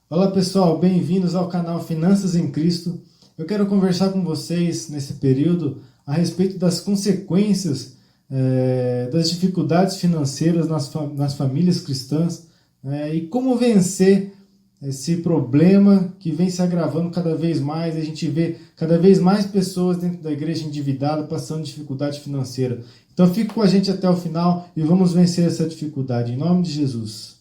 Olá pessoal, bem-vindos ao canal Finanças em Cristo. Eu quero conversar com vocês nesse período a respeito das consequências das dificuldades financeiras nas famílias cristãs, e como vencer esse problema que vem se agravando cada vez mais. A gente vê cada vez mais pessoas dentro da igreja endividadas passando dificuldade financeira. Então fique com a gente até o final e vamos vencer essa dificuldade em nome de Jesus.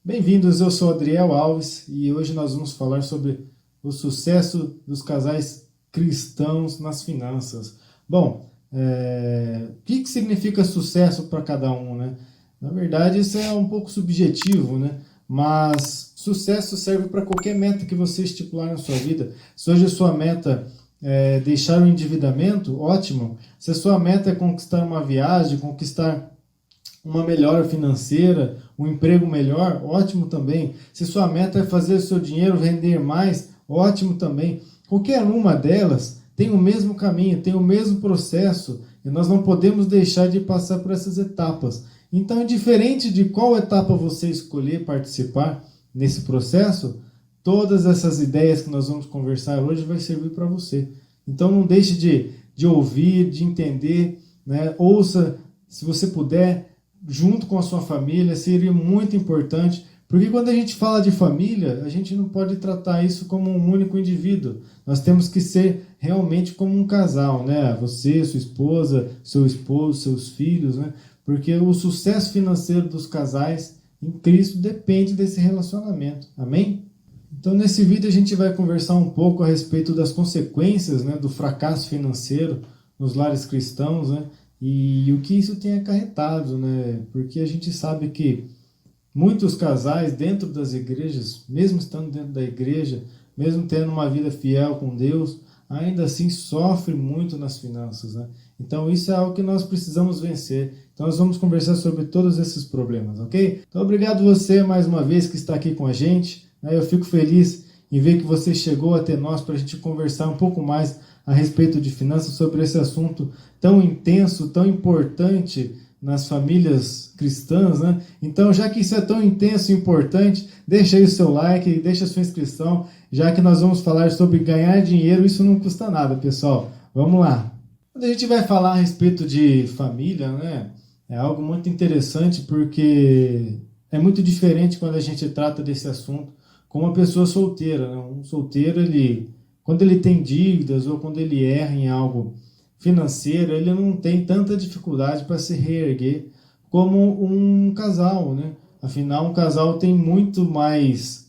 Bem-vindos, eu sou Adriel Alves e hoje nós vamos falar sobre o sucesso dos casais cristãos nas finanças. Bom, o que significa sucesso para cada um, né? Na verdade, isso é um pouco subjetivo, né? Mas sucesso serve para qualquer meta que você estipular na sua vida. Se hoje a sua meta é deixar o endividamento, ótimo. Se a sua meta é conquistar uma viagem, conquistar uma melhora financeira, um emprego melhor, ótimo também. Se sua meta é fazer o seu dinheiro render mais, ótimo também. Qualquer uma delas tem o mesmo caminho, tem o mesmo processo, e nós não podemos deixar de passar por essas etapas. Então, indiferente de qual etapa você escolher participar nesse processo, todas essas ideias que nós vamos conversar hoje vai servir para você. Então, não deixe de ouvir, de entender, né? Ouça, se você puder, junto com a sua família, seria muito importante, porque quando a gente fala de família, a gente não pode tratar isso como um único indivíduo. Nós temos que ser realmente como um casal, né? Você, sua esposa, seu esposo, seus filhos, né? Porque o sucesso financeiro dos casais em Cristo depende desse relacionamento. Amém? Então, nesse vídeo a gente vai conversar um pouco a respeito das consequências, né, do fracasso financeiro nos lares cristãos, né? E o que isso tem acarretado, né? Porque a gente sabe que muitos casais dentro das igrejas, mesmo estando dentro da igreja, mesmo tendo uma vida fiel com Deus, ainda assim sofrem muito nas finanças, né? Então isso é algo que nós precisamos vencer. Então nós vamos conversar sobre todos esses problemas, ok? Então obrigado você mais uma vez que está aqui com a gente, né? Eu fico feliz em ver que você chegou até nós para a gente conversar um pouco mais a respeito de finanças, sobre esse assunto tão intenso, tão importante nas famílias cristãs, né? Então, já que isso é tão intenso e importante, deixa aí o seu like, deixa a sua inscrição, já que nós vamos falar sobre ganhar dinheiro, isso não custa nada, pessoal. Vamos lá. Quando a gente vai falar a respeito de família, né? É algo muito interessante porque é muito diferente quando a gente trata desse assunto com uma pessoa solteira, né? Um solteiro, quando ele tem dívidas ou quando ele erra em algo financeiro, ele não tem tanta dificuldade para se reerguer como um casal, né? Afinal, um casal tem muito mais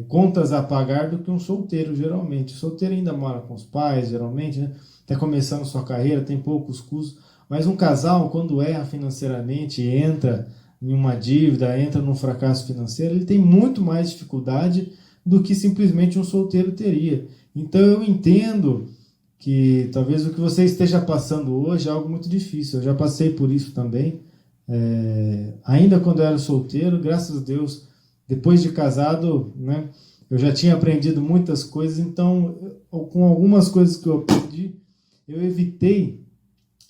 contas a pagar do que um solteiro, geralmente. O solteiro ainda mora com os pais, geralmente, né? Está começando sua carreira, tem poucos custos. Mas um casal, quando erra financeiramente, entra em uma dívida, entra num fracasso financeiro, ele tem muito mais dificuldade do que simplesmente um solteiro teria. Então eu entendo que talvez o que você esteja passando hoje é algo muito difícil. Eu já passei por isso também. Ainda quando eu era solteiro, graças a Deus, depois de casado, né, eu já tinha aprendido muitas coisas. Então, com algumas coisas que eu aprendi, eu evitei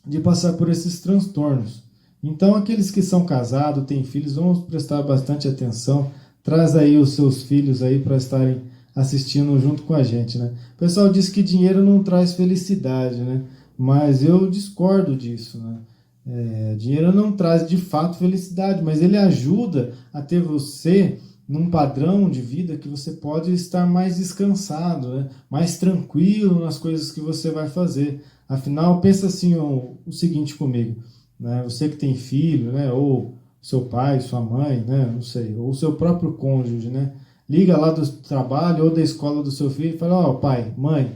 de passar por esses transtornos. Então, aqueles que são casados, têm filhos, vamos prestar bastante atenção. Traz aí os seus filhos aí para estarem assistindo junto com a gente, né? O pessoal diz que dinheiro não traz felicidade, né? Mas eu discordo disso, né? Dinheiro não traz de fato felicidade, mas ele ajuda a ter você num padrão de vida que você pode estar mais descansado, né? Mais tranquilo nas coisas que você vai fazer. Afinal, pensa assim o seguinte comigo, né? Você que tem filho, né? Ou seu pai, sua mãe, né? Não sei, ou seu próprio cônjuge, né? Liga lá do trabalho ou da escola do seu filho e fala: ó, pai, mãe,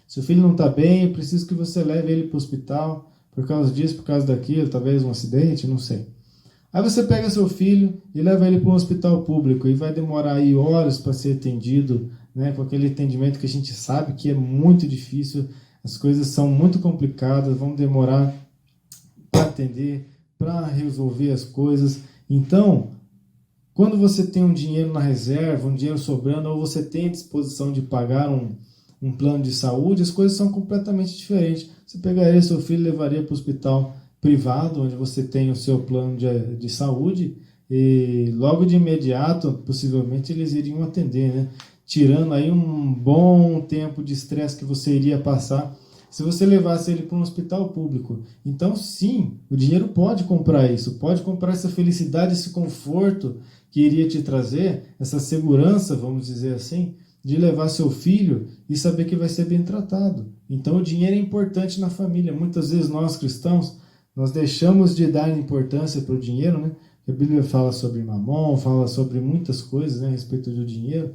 seu filho não está bem, eu preciso que você leve ele para o hospital por causa disso, por causa daquilo, talvez um acidente, não sei. Aí você pega seu filho e leva ele para um hospital público e vai demorar aí horas para ser atendido, né, com aquele atendimento que a gente sabe que é muito difícil, as coisas são muito complicadas, vão demorar para atender, para resolver as coisas. Então, quando você tem um dinheiro na reserva, um dinheiro sobrando, ou você tem a disposição de pagar um plano de saúde, as coisas são completamente diferentes. Você pegaria seu filho e levaria para o hospital privado, onde você tem o seu plano de saúde, e logo de imediato, possivelmente, eles iriam atender, né? Tirando aí um bom tempo de estresse que você iria passar se você levasse ele para um hospital público. Então, sim, o dinheiro pode comprar isso, pode comprar essa felicidade, esse conforto que iria te trazer, essa segurança, vamos dizer assim, de levar seu filho e saber que vai ser bem tratado. Então, o dinheiro é importante na família. Muitas vezes nós, cristãos, nós deixamos de dar importância para o dinheiro, né? A Bíblia fala sobre mamon, fala sobre muitas coisas, né, a respeito do dinheiro,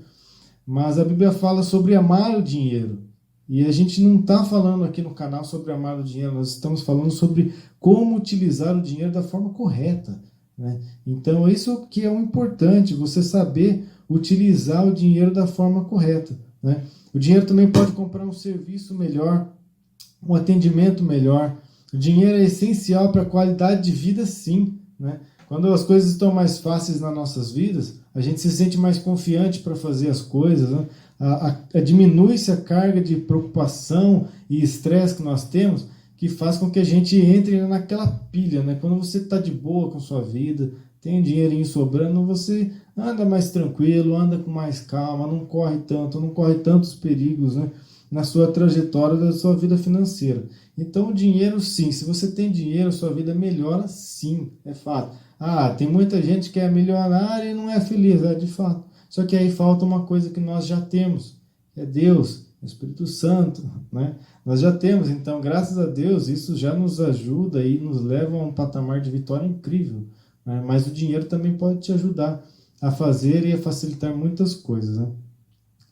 mas a Bíblia fala sobre amar o dinheiro. E a gente não está falando aqui no canal sobre amar o dinheiro, nós estamos falando sobre como utilizar o dinheiro da forma correta, né? Então, isso que é o importante, você saber utilizar o dinheiro da forma correta, né? O dinheiro também pode comprar um serviço melhor, um atendimento melhor. O dinheiro é essencial para a qualidade de vida, sim, né? Quando as coisas estão mais fáceis nas nossas vidas, a gente se sente mais confiante para fazer as coisas, né? Diminui-se a carga de preocupação e estresse que nós temos, que faz com que a gente entre naquela pilha, né? Quando você está de boa com sua vida, tem um dinheirinho sobrando, você anda mais tranquilo, anda com mais calma, não corre tanto, não corre tantos perigos, né, na sua trajetória da sua vida financeira. Então, o dinheiro, sim, se você tem dinheiro, sua vida melhora, sim, é fato. Tem muita gente que é milionária e não é feliz, de fato. Só que aí falta uma coisa que nós já temos, que é Deus, o Espírito Santo, né? Nós já temos, então, graças a Deus, isso já nos ajuda e nos leva a um patamar de vitória incrível, né? Mas o dinheiro também pode te ajudar a fazer e a facilitar muitas coisas, né?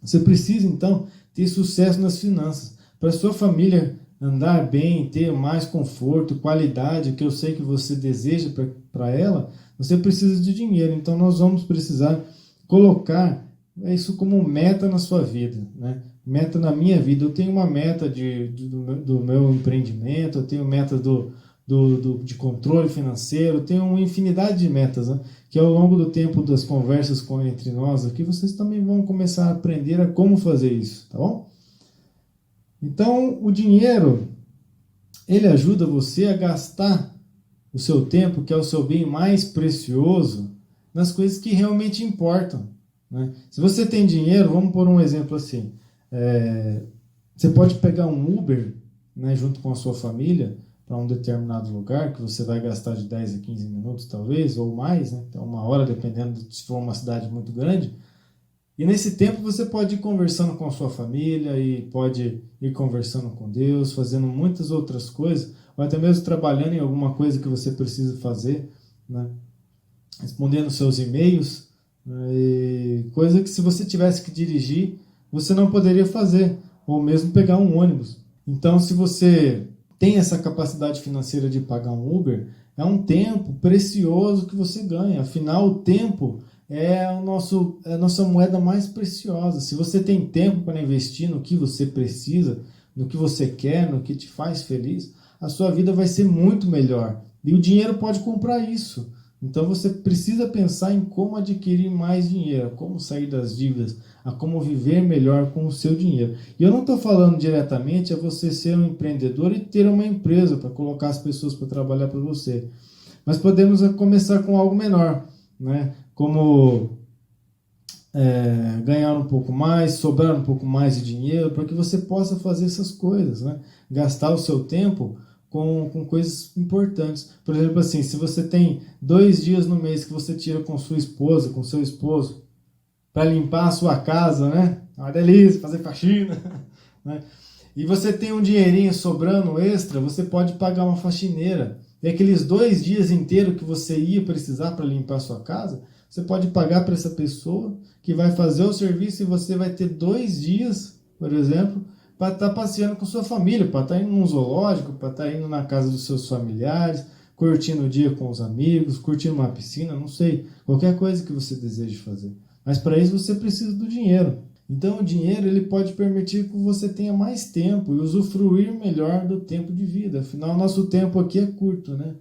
Você precisa, então, ter sucesso nas finanças. Para sua família andar bem, ter mais conforto, qualidade, que eu sei que você deseja para ela, você precisa de dinheiro. Então, nós vamos precisar colocar isso como meta na sua vida, né? Meta na minha vida. Eu tenho uma meta do meu empreendimento, eu tenho meta de controle financeiro, eu tenho uma infinidade de metas, né? Que ao longo do tempo das conversas entre nós aqui, vocês também vão começar a aprender a como fazer isso, tá bom? Então, o dinheiro, ele ajuda você a gastar o seu tempo, que é o seu bem mais precioso, nas coisas que realmente importam, né? Se você tem dinheiro, vamos pôr um exemplo assim, você pode pegar um Uber, né, junto com a sua família, para um determinado lugar, que você vai gastar de 10 a 15 minutos, talvez, ou mais, né? Então, uma hora, dependendo se for uma cidade muito grande. E nesse tempo você pode ir conversando com a sua família, e pode ir conversando com Deus, fazendo muitas outras coisas, ou até mesmo trabalhando em alguma coisa que você precisa fazer, né? Respondendo seus e-mails, né? Coisa que se você tivesse que dirigir, você não poderia fazer, ou mesmo pegar um ônibus. Então, se você tem essa capacidade financeira de pagar um Uber, é um tempo precioso que você ganha. Afinal, o tempo é a nossa moeda mais preciosa. Se você tem tempo para investir no que você precisa, no que você quer, no que te faz feliz, a sua vida vai ser muito melhor. E o dinheiro pode comprar isso. Então você precisa pensar em como adquirir mais dinheiro, como sair das dívidas, a como viver melhor com o seu dinheiro. E eu não estou falando diretamente a você ser um empreendedor e ter uma empresa para colocar as pessoas para trabalhar para você. Mas podemos começar com algo menor, né? Como ganhar um pouco mais, sobrar um pouco mais de dinheiro, para que você possa fazer essas coisas, né? Gastar o seu tempo com coisas importantes. Por exemplo, assim, se você tem 2 dias no mês que você tira com sua esposa, com seu esposo, para limpar a sua casa, né? É uma delícia, fazer faxina, né? E você tem um dinheirinho sobrando extra, você pode pagar uma faxineira. E aqueles 2 dias inteiros que você ia precisar para limpar a sua casa, você pode pagar para essa pessoa que vai fazer o serviço, e você vai ter 2 dias, por exemplo, para estar passeando com sua família, para estar indo num zoológico, para estar indo na casa dos seus familiares, curtindo o dia com os amigos, curtindo uma piscina, não sei, qualquer coisa que você deseje fazer. Mas para isso você precisa do dinheiro. Então o dinheiro ele pode permitir que você tenha mais tempo e usufruir melhor do tempo de vida. Afinal, nosso tempo aqui é curto, né?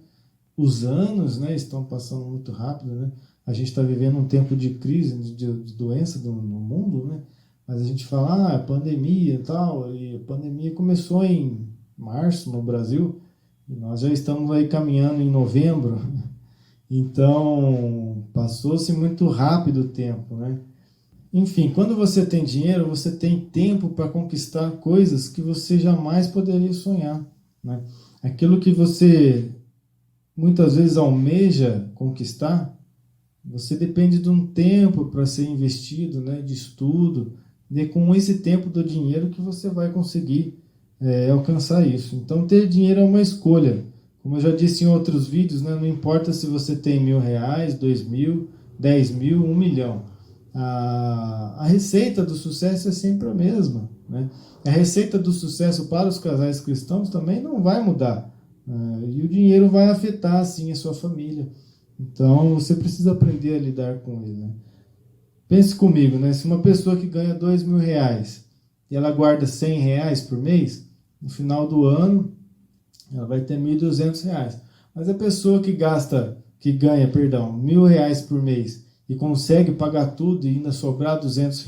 Os anos, né, estão passando muito rápido, né? A gente está vivendo um tempo de crise, de doença no mundo, né? Mas a gente fala, pandemia e tal, e a pandemia começou em março no Brasil, Nós já estamos aí caminhando em novembro, então passou-se muito rápido o tempo, né? Enfim, quando você tem dinheiro, você tem tempo para conquistar coisas que você jamais poderia sonhar, né? Aquilo que você muitas vezes almeja conquistar, você depende de um tempo para ser investido, né, de estudo, e com esse tempo do dinheiro que você vai conseguir alcançar isso. Então, ter dinheiro é uma escolha. Como eu já disse em outros vídeos, né, não importa se você tem R$ 1.000, 2.000, 10.000, 1.000.000. A receita do sucesso é sempre a mesma, né? A receita do sucesso para os casais cristãos também não vai mudar. E o dinheiro vai afetar, sim, a sua família. Então, você precisa aprender a lidar com ele, né? Pense comigo, né? Se uma pessoa que ganha R$ 2.000 e ela guarda R$ 100 por mês, no final do ano, ela vai ter R$ 1.200. Mas a pessoa que ganha, R$ 1.000 por mês e consegue pagar tudo e ainda sobrar R$ 200,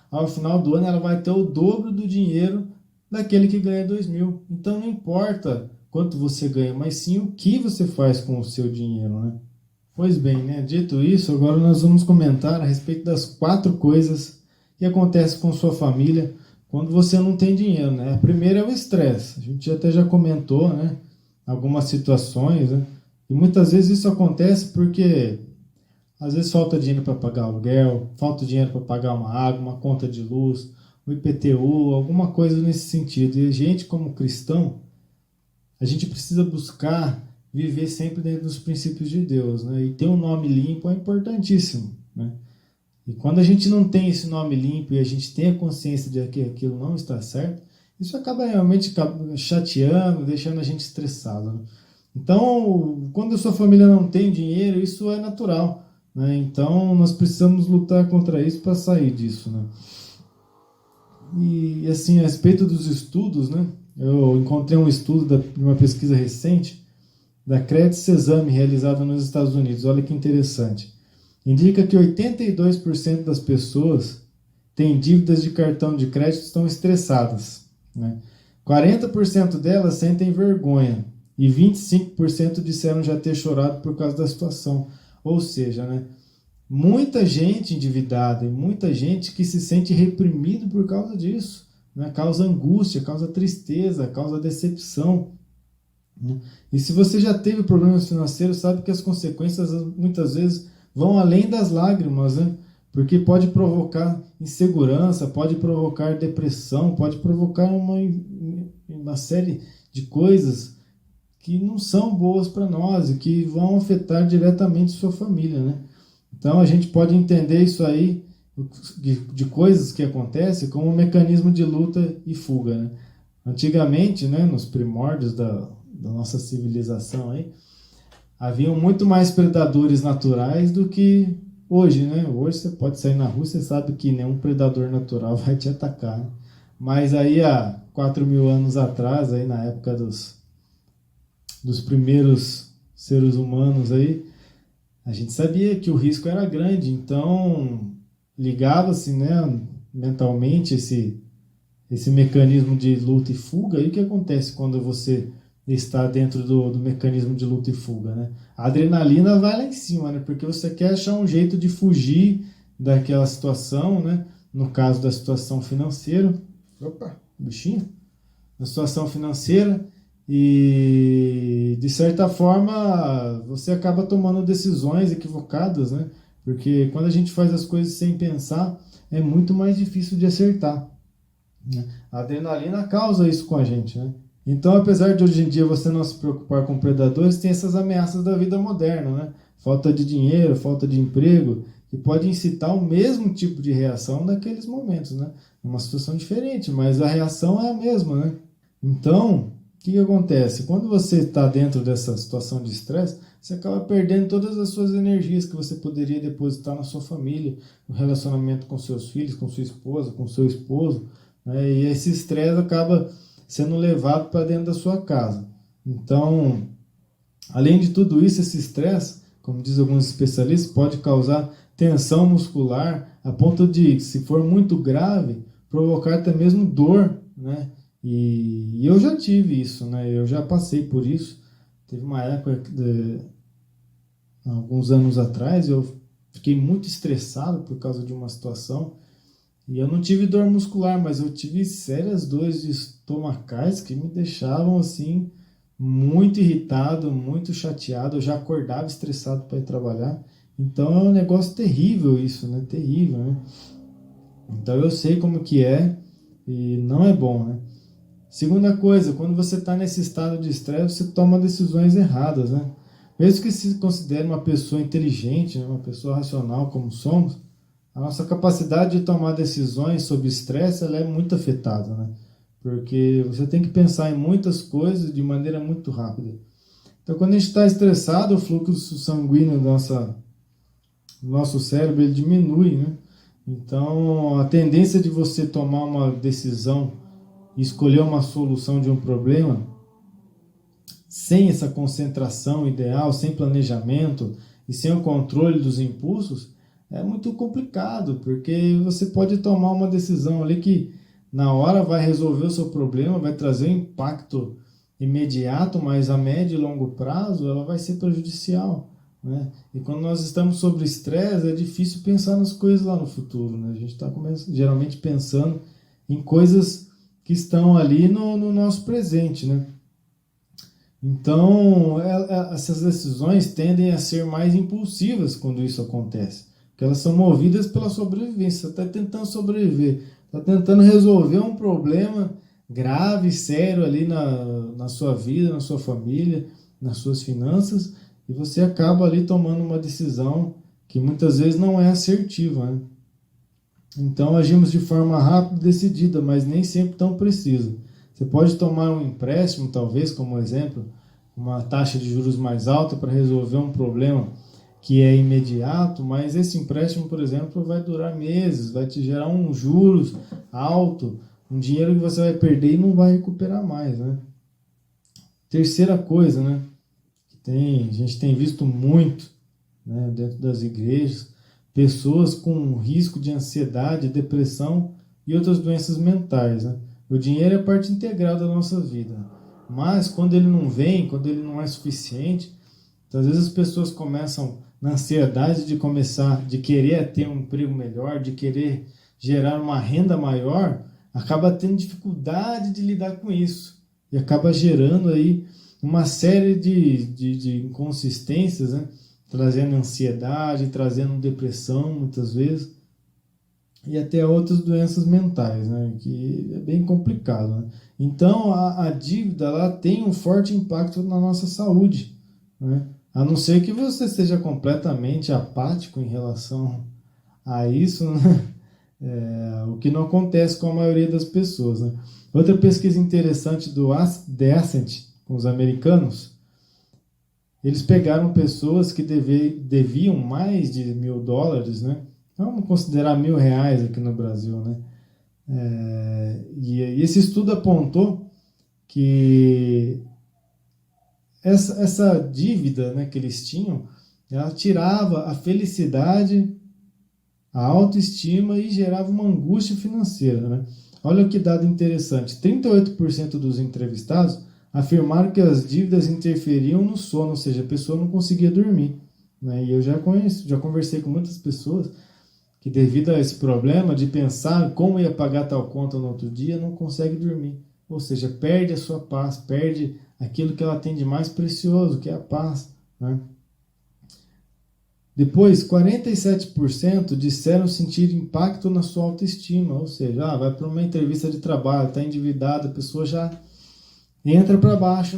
ao final do ano ela vai ter o dobro do dinheiro daquele que ganha 2.000. Então não importa quanto você ganha, mas sim o que você faz com o seu dinheiro, né? Pois bem, né? Dito isso, agora nós vamos comentar a respeito das 4 coisas que acontecem com sua família quando você não tem dinheiro, né? A primeira é o estresse. A gente até já comentou, né? Algumas situações, né? E muitas vezes isso acontece porque às vezes falta dinheiro para pagar aluguel, falta dinheiro para pagar uma água, uma conta de luz, o IPTU, alguma coisa nesse sentido. E a gente, como cristão, a gente precisa buscar viver sempre dentro dos princípios de Deus, né? E ter um nome limpo é importantíssimo, né? E quando a gente não tem esse nome limpo e a gente tem a consciência de que aquilo não está certo, isso acaba realmente chateando, deixando a gente estressado, né? Então, quando a sua família não tem dinheiro, isso é natural, né? Então, nós precisamos lutar contra isso para sair disso, né? E assim, a respeito dos estudos, né? Eu encontrei um estudo de uma pesquisa recente da Credit Sesame, realizada nos Estados Unidos. Olha que interessante. Indica que 82% das pessoas têm dívidas de cartão de crédito e estão estressadas, né? 40% delas sentem vergonha e 25% disseram já ter chorado por causa da situação. Ou seja, né, muita gente endividada e muita gente que se sente reprimido por causa disso, né? Causa angústia, causa tristeza, causa decepção. E se você já teve problemas financeiros, sabe que as consequências muitas vezes vão além das lágrimas, né? Porque pode provocar insegurança, pode provocar depressão, pode provocar uma série de coisas que não são boas para nós e que vão afetar diretamente sua família, né? Então a gente pode entender isso aí, de coisas que acontecem, como um mecanismo de luta e fuga, né? Antigamente, né, nos primórdios da nossa civilização aí, haviam muito mais predadores naturais do que hoje, né? Hoje você pode sair na rua, você sabe que nenhum predador natural vai te atacar, né? Mas aí há 4.000 anos atrás, aí na época dos primeiros seres humanos aí, a gente sabia que o risco era grande, então ligava-se, né, mentalmente esse mecanismo de luta e fuga. E o que acontece quando você está dentro do mecanismo de luta e fuga, né? A adrenalina vai lá em cima, né? Porque você quer achar um jeito de fugir daquela situação, né? No caso da situação financeira, opa, bichinho, na situação financeira, e de certa forma você acaba tomando decisões equivocadas, né? Porque quando a gente faz as coisas sem pensar, é muito mais difícil de acertar, né? A adrenalina causa isso com a gente, né? Então, apesar de hoje em dia você não se preocupar com predadores, tem essas ameaças da vida moderna, né? Falta de dinheiro, falta de emprego, que pode incitar o mesmo tipo de reação naqueles momentos, né? É uma situação diferente, mas a reação é a mesma, né? Então, o que acontece? Quando você está dentro dessa situação de estresse, você acaba perdendo todas as suas energias que você poderia depositar na sua família, no relacionamento com seus filhos, com sua esposa, com seu esposo, né? E esse estresse acaba sendo levado para dentro da sua casa. Então, além de tudo isso, esse estresse, como diz alguns especialistas, pode causar tensão muscular, a ponto de, se for muito grave, provocar até mesmo dor, né? E eu já tive isso, né? Eu já passei por isso. Teve uma época, alguns anos atrás, eu fiquei muito estressado por causa de uma situação. E eu não tive dor muscular, mas eu tive sérias dores estomacais que me deixavam assim muito irritado, muito chateado. Eu já acordava estressado para ir trabalhar. Então é um negócio terrível isso, né? Terrível, né? Então eu sei como que é e não é bom, né? Segunda coisa, quando você está nesse estado de estresse, você toma decisões erradas, né? Mesmo que se considere uma pessoa inteligente, né, uma pessoa racional como somos, a nossa capacidade de tomar decisões sob estresse ela é muito afetada, né? Porque você tem que pensar em muitas coisas de maneira muito rápida. Então, quando a gente está estressado, o fluxo sanguíneo do nosso cérebro ele diminui, né? Então, a tendência de você tomar uma decisão e escolher uma solução de um problema sem essa concentração ideal, sem planejamento e sem o controle dos impulsos, é muito complicado, porque você pode tomar uma decisão ali que na hora vai resolver o seu problema, vai trazer um impacto imediato, mas a médio e longo prazo ela vai ser prejudicial, né? E quando nós estamos sob estresse, é difícil pensar nas coisas lá no futuro, né? A gente está geralmente pensando em coisas que estão ali no nosso presente, né? Então, essas decisões tendem a ser mais impulsivas quando isso acontece, porque elas são movidas pela sobrevivência. Você está tentando sobreviver, está tentando resolver um problema grave, sério ali na sua vida, na sua família, nas suas finanças, e você acaba ali tomando uma decisão que muitas vezes não é assertiva, né? Então agimos de forma rápida e decidida, mas nem sempre tão precisa. Você pode tomar um empréstimo, talvez, como exemplo, uma taxa de juros mais alta para resolver um problema que é imediato, mas esse empréstimo, por exemplo, vai durar meses, vai te gerar um juros alto, um dinheiro que você vai perder e não vai recuperar mais, né? Terceira coisa, né, a gente tem visto muito, né, dentro das igrejas, pessoas com risco de ansiedade, depressão e outras doenças mentais, né? O dinheiro é parte integral da nossa vida, mas quando ele não vem, quando ele não é suficiente, então, às vezes as pessoas começam na ansiedade de começar, de querer ter um emprego melhor, de querer gerar uma renda maior, acaba tendo dificuldade de lidar com isso e acaba gerando aí uma série de inconsistências, né? Trazendo ansiedade, trazendo depressão muitas vezes e até outras doenças mentais, né? Que é bem complicado, né? Então a dívida ela tem um forte impacto na nossa saúde, né? A não ser que você seja completamente apático em relação a isso, né? O que não acontece com a maioria das pessoas, né? Outra pesquisa interessante do The Ascent com os americanos, eles pegaram pessoas que deviam mais de US$ 1.000, né? Vamos considerar R$ 1.000 aqui no Brasil, né? E esse estudo apontou que essa dívida, né, que eles tinham, ela tirava a felicidade, a autoestima e gerava uma angústia financeira, né? Olha que dado interessante, 38% dos entrevistados afirmaram que as dívidas interferiam no sono, ou seja, a pessoa não conseguia dormir, né? E eu já conversei com muitas pessoas que devido a esse problema de pensar como ia pagar tal conta no outro dia, não consegue dormir. Ou seja, perde a sua paz, perde aquilo que ela tem de mais precioso, que é a paz, né? Depois, 47% disseram sentir impacto na sua autoestima, ou seja, vai para uma entrevista de trabalho, está endividada, a pessoa já entra para baixo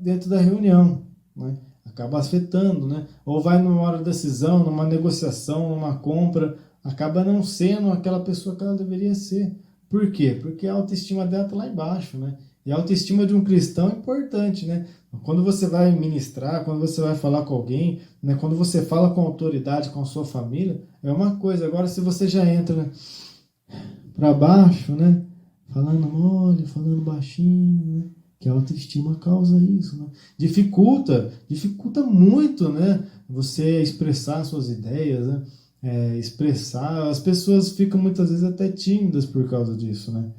dentro da reunião, né? Acaba afetando, né? Ou vai numa hora de decisão, numa negociação, numa compra, acaba não sendo aquela pessoa que ela deveria ser. Por quê? Porque a autoestima dela está lá embaixo, né? E a autoestima de um cristão é importante, né? Quando você vai ministrar, quando você vai falar com alguém, né? Quando você fala com autoridade, com a sua família, é uma coisa. Agora, se você já entra, né, para baixo, né? Falando mole, falando baixinho, né? Que a autoestima causa isso, né? Dificulta muito, né? Você expressar suas ideias, né? Expressar. As pessoas ficam muitas vezes até tímidas por causa disso, né?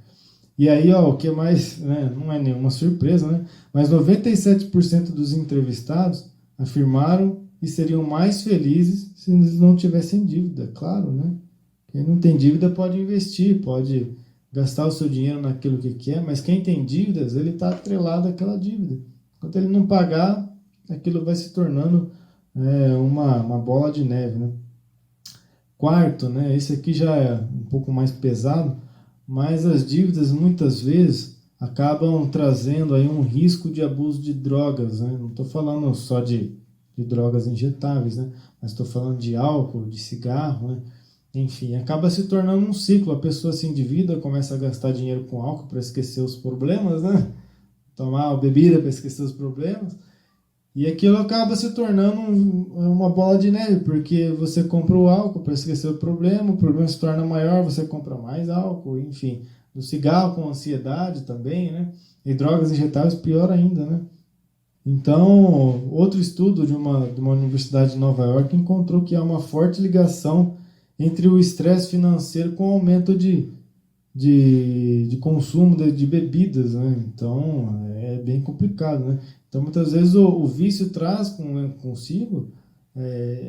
E aí, ó, o que mais, né, não é nenhuma surpresa, né? Mas 97% dos entrevistados afirmaram que seriam mais felizes se eles não tivessem dívida, claro, né? Quem não tem dívida pode investir, pode gastar o seu dinheiro naquilo que quer, mas quem tem dívidas, ele está atrelado àquela dívida. Enquanto ele não pagar, aquilo vai se tornando uma bola de neve, né? Quarto, né? Esse aqui já é um pouco mais pesado, mas as dívidas muitas vezes acabam trazendo aí um risco de abuso de drogas, né? Não estou falando só de drogas injetáveis, né? Mas estou falando de álcool, de cigarro, né? Enfim, acaba se tornando um ciclo. A pessoa se endivida, começa a gastar dinheiro com álcool para esquecer os problemas, né? Tomar bebida para esquecer os problemas. E aquilo acaba se tornando uma bola de neve, porque você compra o álcool para esquecer o problema se torna maior, você compra mais álcool, enfim. No cigarro com ansiedade também, né? E drogas injetáveis pior ainda, né? Então, outro estudo de uma universidade de Nova York encontrou que há uma forte ligação entre o estresse financeiro com o aumento de consumo de bebidas, né? Então, é bem complicado, né? Então, muitas vezes o vício traz consigo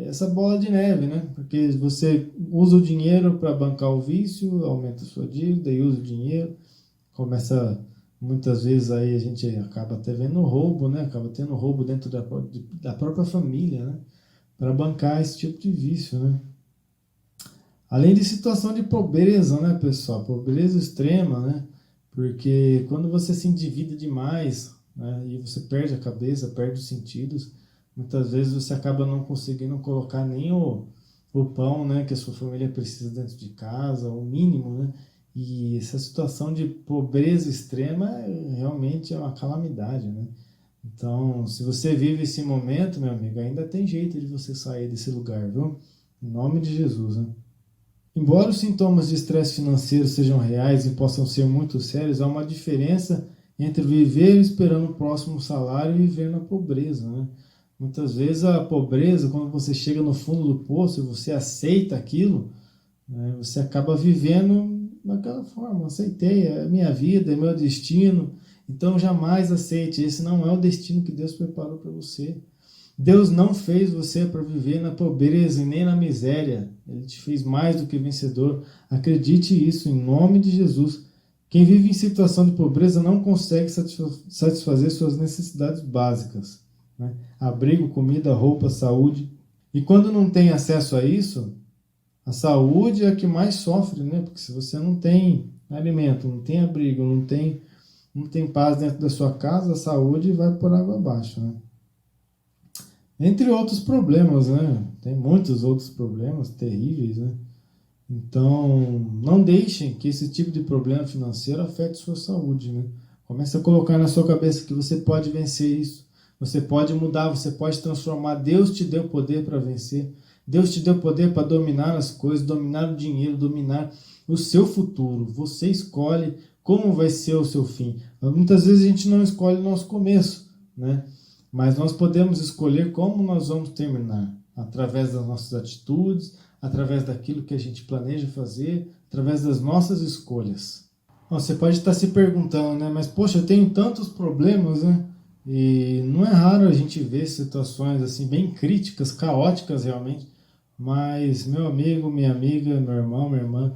essa bola de neve, né? Porque você usa o dinheiro para bancar o vício, aumenta a sua dívida e usa o dinheiro, começa muitas vezes aí a gente acaba até vendo roubo, né? Acaba tendo roubo dentro da própria família, né? Para bancar esse tipo de vício, né? Além de situação de pobreza, né, pessoal? Pobreza extrema, né? Porque quando você se endivida demais, né, e você perde a cabeça, perde os sentidos, muitas vezes você acaba não conseguindo colocar nem o pão, né, que a sua família precisa dentro de casa, o mínimo, né? E essa situação de pobreza extrema realmente é uma calamidade, né? Então, se você vive esse momento, meu amigo, ainda tem jeito de você sair desse lugar, viu? Em nome de Jesus, né? Embora os sintomas de estresse financeiro sejam reais e possam ser muito sérios, há uma diferença entre viver esperando o próximo salário e viver na pobreza, né? Muitas vezes a pobreza, quando você chega no fundo do poço e você aceita aquilo, né, você acaba vivendo daquela forma. Aceitei, é a minha vida, é meu destino, então jamais aceite. Esse não é o destino que Deus preparou para você. Deus não fez você para viver na pobreza e nem na miséria. Ele te fez mais do que vencedor. Acredite isso, em nome de Jesus. Quem vive em situação de pobreza não consegue satisfazer suas necessidades básicas, né? Abrigo, comida, roupa, saúde. E quando não tem acesso a isso, a saúde é a que mais sofre, né? Porque se você não tem alimento, não tem abrigo, não tem paz dentro da sua casa, a saúde vai por água abaixo, né? Entre outros problemas, né? Tem muitos outros problemas terríveis, né? Então, não deixem que esse tipo de problema financeiro afete sua saúde, né? Comece a colocar na sua cabeça que você pode vencer isso. Você pode mudar, você pode transformar. Deus te deu poder para vencer. Deus te deu poder para dominar as coisas, dominar o dinheiro, dominar o seu futuro. Você escolhe como vai ser o seu fim. Muitas vezes a gente não escolhe o nosso começo, né? Mas nós podemos escolher como nós vamos terminar, através das nossas atitudes, através daquilo que a gente planeja fazer, através das nossas escolhas. Você pode estar se perguntando, né? Mas poxa, eu tenho tantos problemas, né? E não é raro a gente ver situações assim bem críticas, caóticas realmente. Mas meu amigo, minha amiga, meu irmão, minha irmã,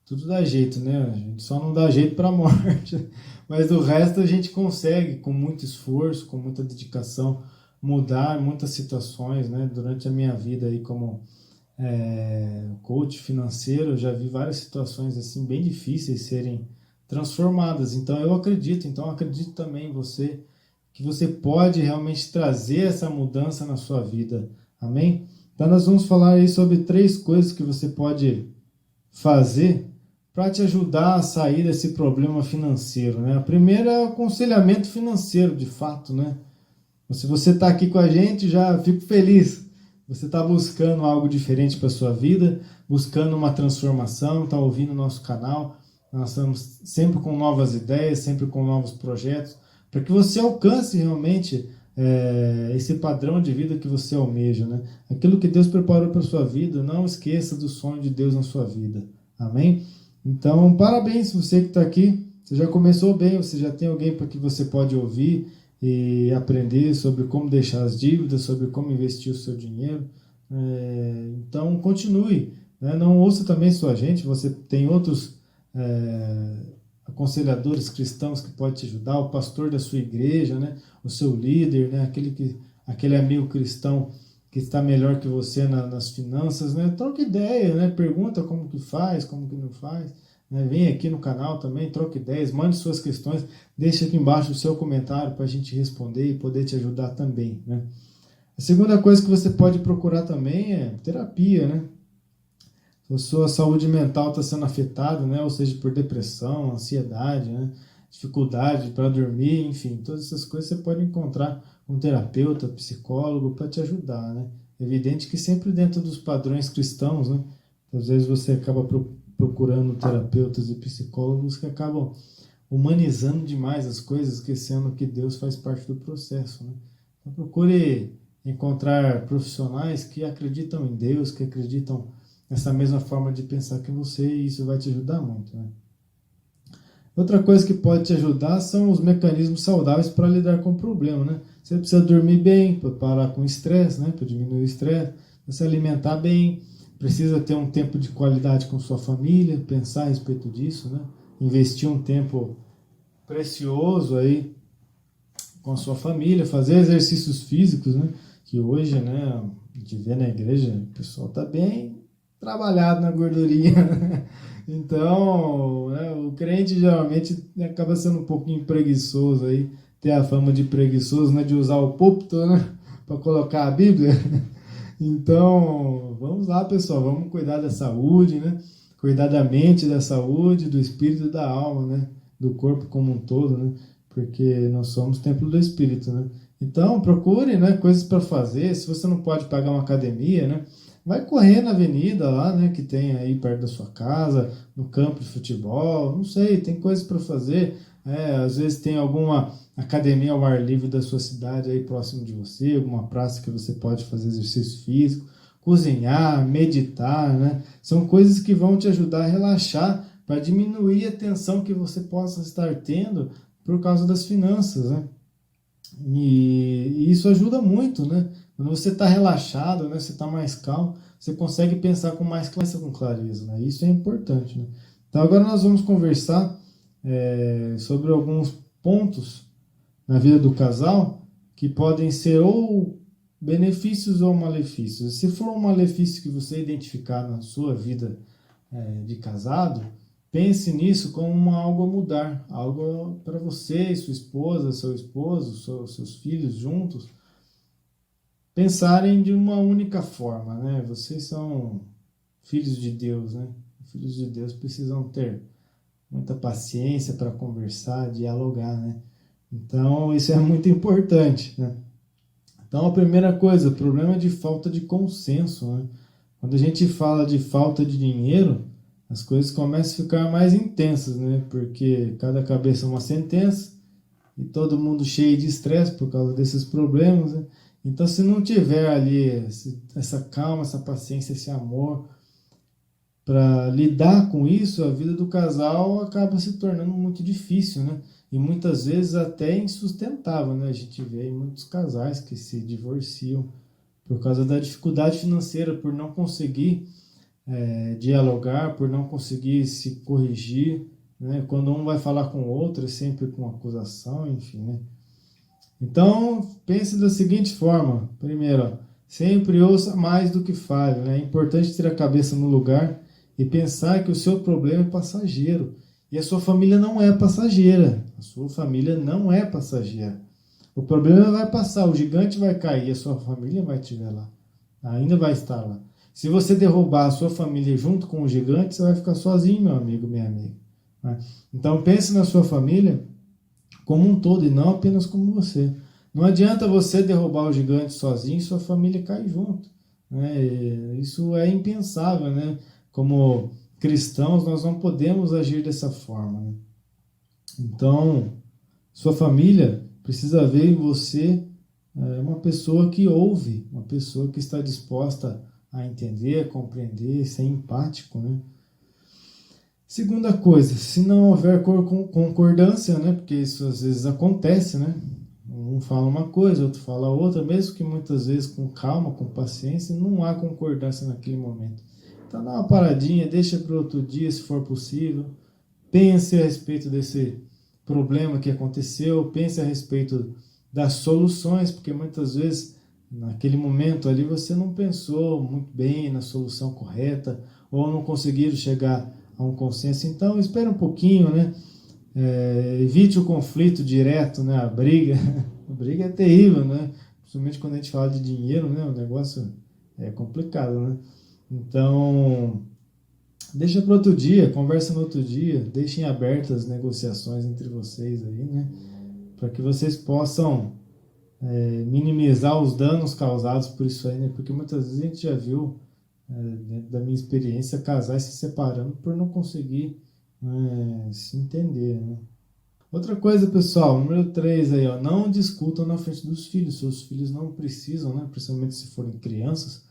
tudo dá jeito, né? A gente só não dá jeito para a morte. Mas o resto a gente consegue, com muito esforço, com muita dedicação, mudar muitas situações, né? Durante a minha vida aí como coach financeiro, eu já vi várias situações assim bem difíceis serem transformadas. Então eu acredito também em você, que você pode realmente trazer essa mudança na sua vida. Amém? Então nós vamos falar aí sobre 3 coisas que você pode fazer para te ajudar a sair desse problema financeiro, né? A primeira é o aconselhamento financeiro, de fato, né? Se você está aqui com a gente, já fico feliz. Você está buscando algo diferente para a sua vida, buscando uma transformação, está ouvindo o nosso canal. Nós estamos sempre com novas ideias, sempre com novos projetos, para que você alcance realmente esse padrão de vida que você almeja, né? Aquilo que Deus preparou para a sua vida, não esqueça do sonho de Deus na sua vida. Amém? Então, parabéns você que está aqui. você já começou bem, você já tem alguém para que você pode ouvir e aprender sobre como deixar as dívidas, sobre como investir o seu dinheiro. Então, continue. Né? Não ouça também só a gente, você tem outros aconselhadores cristãos que podem te ajudar, o pastor da sua igreja, né? O seu líder, né? Aquele amigo cristão que está melhor que você nas finanças, né? Troca ideia, né? Pergunta como que faz, como que não faz. Né? Vem aqui no canal também, troca ideias, mande suas questões, deixa aqui embaixo o seu comentário para a gente responder e poder te ajudar também. Né? A segunda coisa que você pode procurar também é terapia, né? Se a sua saúde mental está sendo afetada, né? Ou seja, por depressão, ansiedade, né? Dificuldade para dormir, enfim, todas essas coisas você pode encontrar um terapeuta, psicólogo para te ajudar, né? É evidente que sempre dentro dos padrões cristãos, né? Às vezes você acaba procurando terapeutas e psicólogos que acabam humanizando demais as coisas, esquecendo que Deus faz parte do processo, né? Então procure encontrar profissionais que acreditam em Deus, que acreditam nessa mesma forma de pensar que você, e isso vai te ajudar muito, né? Outra coisa que pode te ajudar são os mecanismos saudáveis para lidar com o problema, né? Você precisa dormir bem para parar com o estresse, né? Para diminuir o estresse, se alimentar bem, precisa ter um tempo de qualidade com sua família, pensar a respeito disso, né? Investir um tempo precioso aí com a sua família, fazer exercícios físicos, né? Que hoje, né, a gente vê na igreja, o pessoal tá bem trabalhado na gordurinha, né? Então, né, o crente geralmente acaba sendo um pouquinho preguiçoso aí, tem a fama de preguiçoso, né, de usar o púlpito, né, para colocar a Bíblia. Então, vamos lá, pessoal, vamos cuidar da saúde, né? Cuidar da mente, da saúde, do espírito e da alma, né? Do corpo como um todo, né? Porque nós somos templo do espírito, né? Então, procure, né, coisas para fazer. Se você não pode pagar uma academia, né? Vai correr na avenida lá, né, que tem aí perto da sua casa, no campo de futebol, não sei, tem coisas para fazer. Às vezes tem alguma academia ao ar livre da sua cidade aí próximo de você, alguma praça que você pode fazer exercício físico, cozinhar, meditar, né? São coisas que vão te ajudar a relaxar para diminuir a tensão que você possa estar tendo por causa das finanças, né? E isso ajuda muito, né? Quando você está relaxado, né? Você está mais calmo, você consegue pensar com mais clareza, né? Isso é importante, né? Então agora nós vamos conversar sobre alguns pontos na vida do casal que podem ser ou benefícios ou malefícios. Se for um malefício que você identificar na sua vida de casado, pense nisso como algo a mudar, algo para você, sua esposa, seu esposo, seus filhos juntos pensarem de uma única forma, né? Vocês são filhos de Deus, né? Filhos de Deus precisam ter muita paciência para conversar, dialogar, né? Então, isso é muito importante, né? Então, a primeira coisa, o problema é de falta de consenso, né? Quando a gente fala de falta de dinheiro, as coisas começam a ficar mais intensas, né? Porque cada cabeça é uma sentença e todo mundo cheio de estresse por causa desses problemas, né? Então, se não tiver ali essa calma, essa paciência, esse amor para lidar com isso, a vida do casal acaba se tornando muito difícil, né? E muitas vezes até insustentável, né? A gente vê aí muitos casais que se divorciam por causa da dificuldade financeira, por não conseguir dialogar, por não conseguir se corrigir, né? Quando um vai falar com o outro, é sempre com acusação, enfim, né? Então, pense da seguinte forma. Primeiro, ó, sempre ouça mais do que fale, né? É importante ter a cabeça no lugar e pensar que o seu problema é passageiro. E a sua família não é passageira. A sua família não é passageira. O problema vai passar, o gigante vai cair e a sua família vai estiver lá. Ainda vai estar lá. Se você derrubar a sua família junto com o gigante, você vai ficar sozinho, meu amigo, minha amiga. Né? Então pense na sua família como um todo e não apenas como você. Não adianta você derrubar o gigante sozinho e sua família cair junto. Né? Isso é impensável, né? Como cristãos, nós não podemos agir dessa forma. Né? Então, sua família precisa ver em você uma pessoa que ouve, uma pessoa que está disposta a entender, a compreender, ser empático, né? Segunda coisa, se não houver concordância, né, porque isso às vezes acontece, né, um fala uma coisa, outro fala outra, mesmo que muitas vezes com calma, com paciência, não há concordância naquele momento. Então dá uma paradinha, deixa para outro dia, se for possível, pense a respeito desse problema que aconteceu, pense a respeito das soluções, porque muitas vezes naquele momento ali você não pensou muito bem na solução correta, ou não conseguiram chegar a um consenso. Então espere um pouquinho, né? Evite o conflito direto, né? A briga. A briga é terrível, né? Principalmente quando a gente fala de dinheiro, né? O negócio é complicado, né? Então, deixa para outro dia, conversa no outro dia, deixem abertas as negociações entre vocês aí, né? Para que vocês possam minimizar os danos causados por isso aí, né? Porque muitas vezes a gente já viu, dentro da minha experiência, casais se separando por não conseguir se entender, né? Outra coisa, pessoal, número 3 aí, ó, não discutam na frente dos filhos. Seus filhos não precisam, né? Principalmente se forem crianças,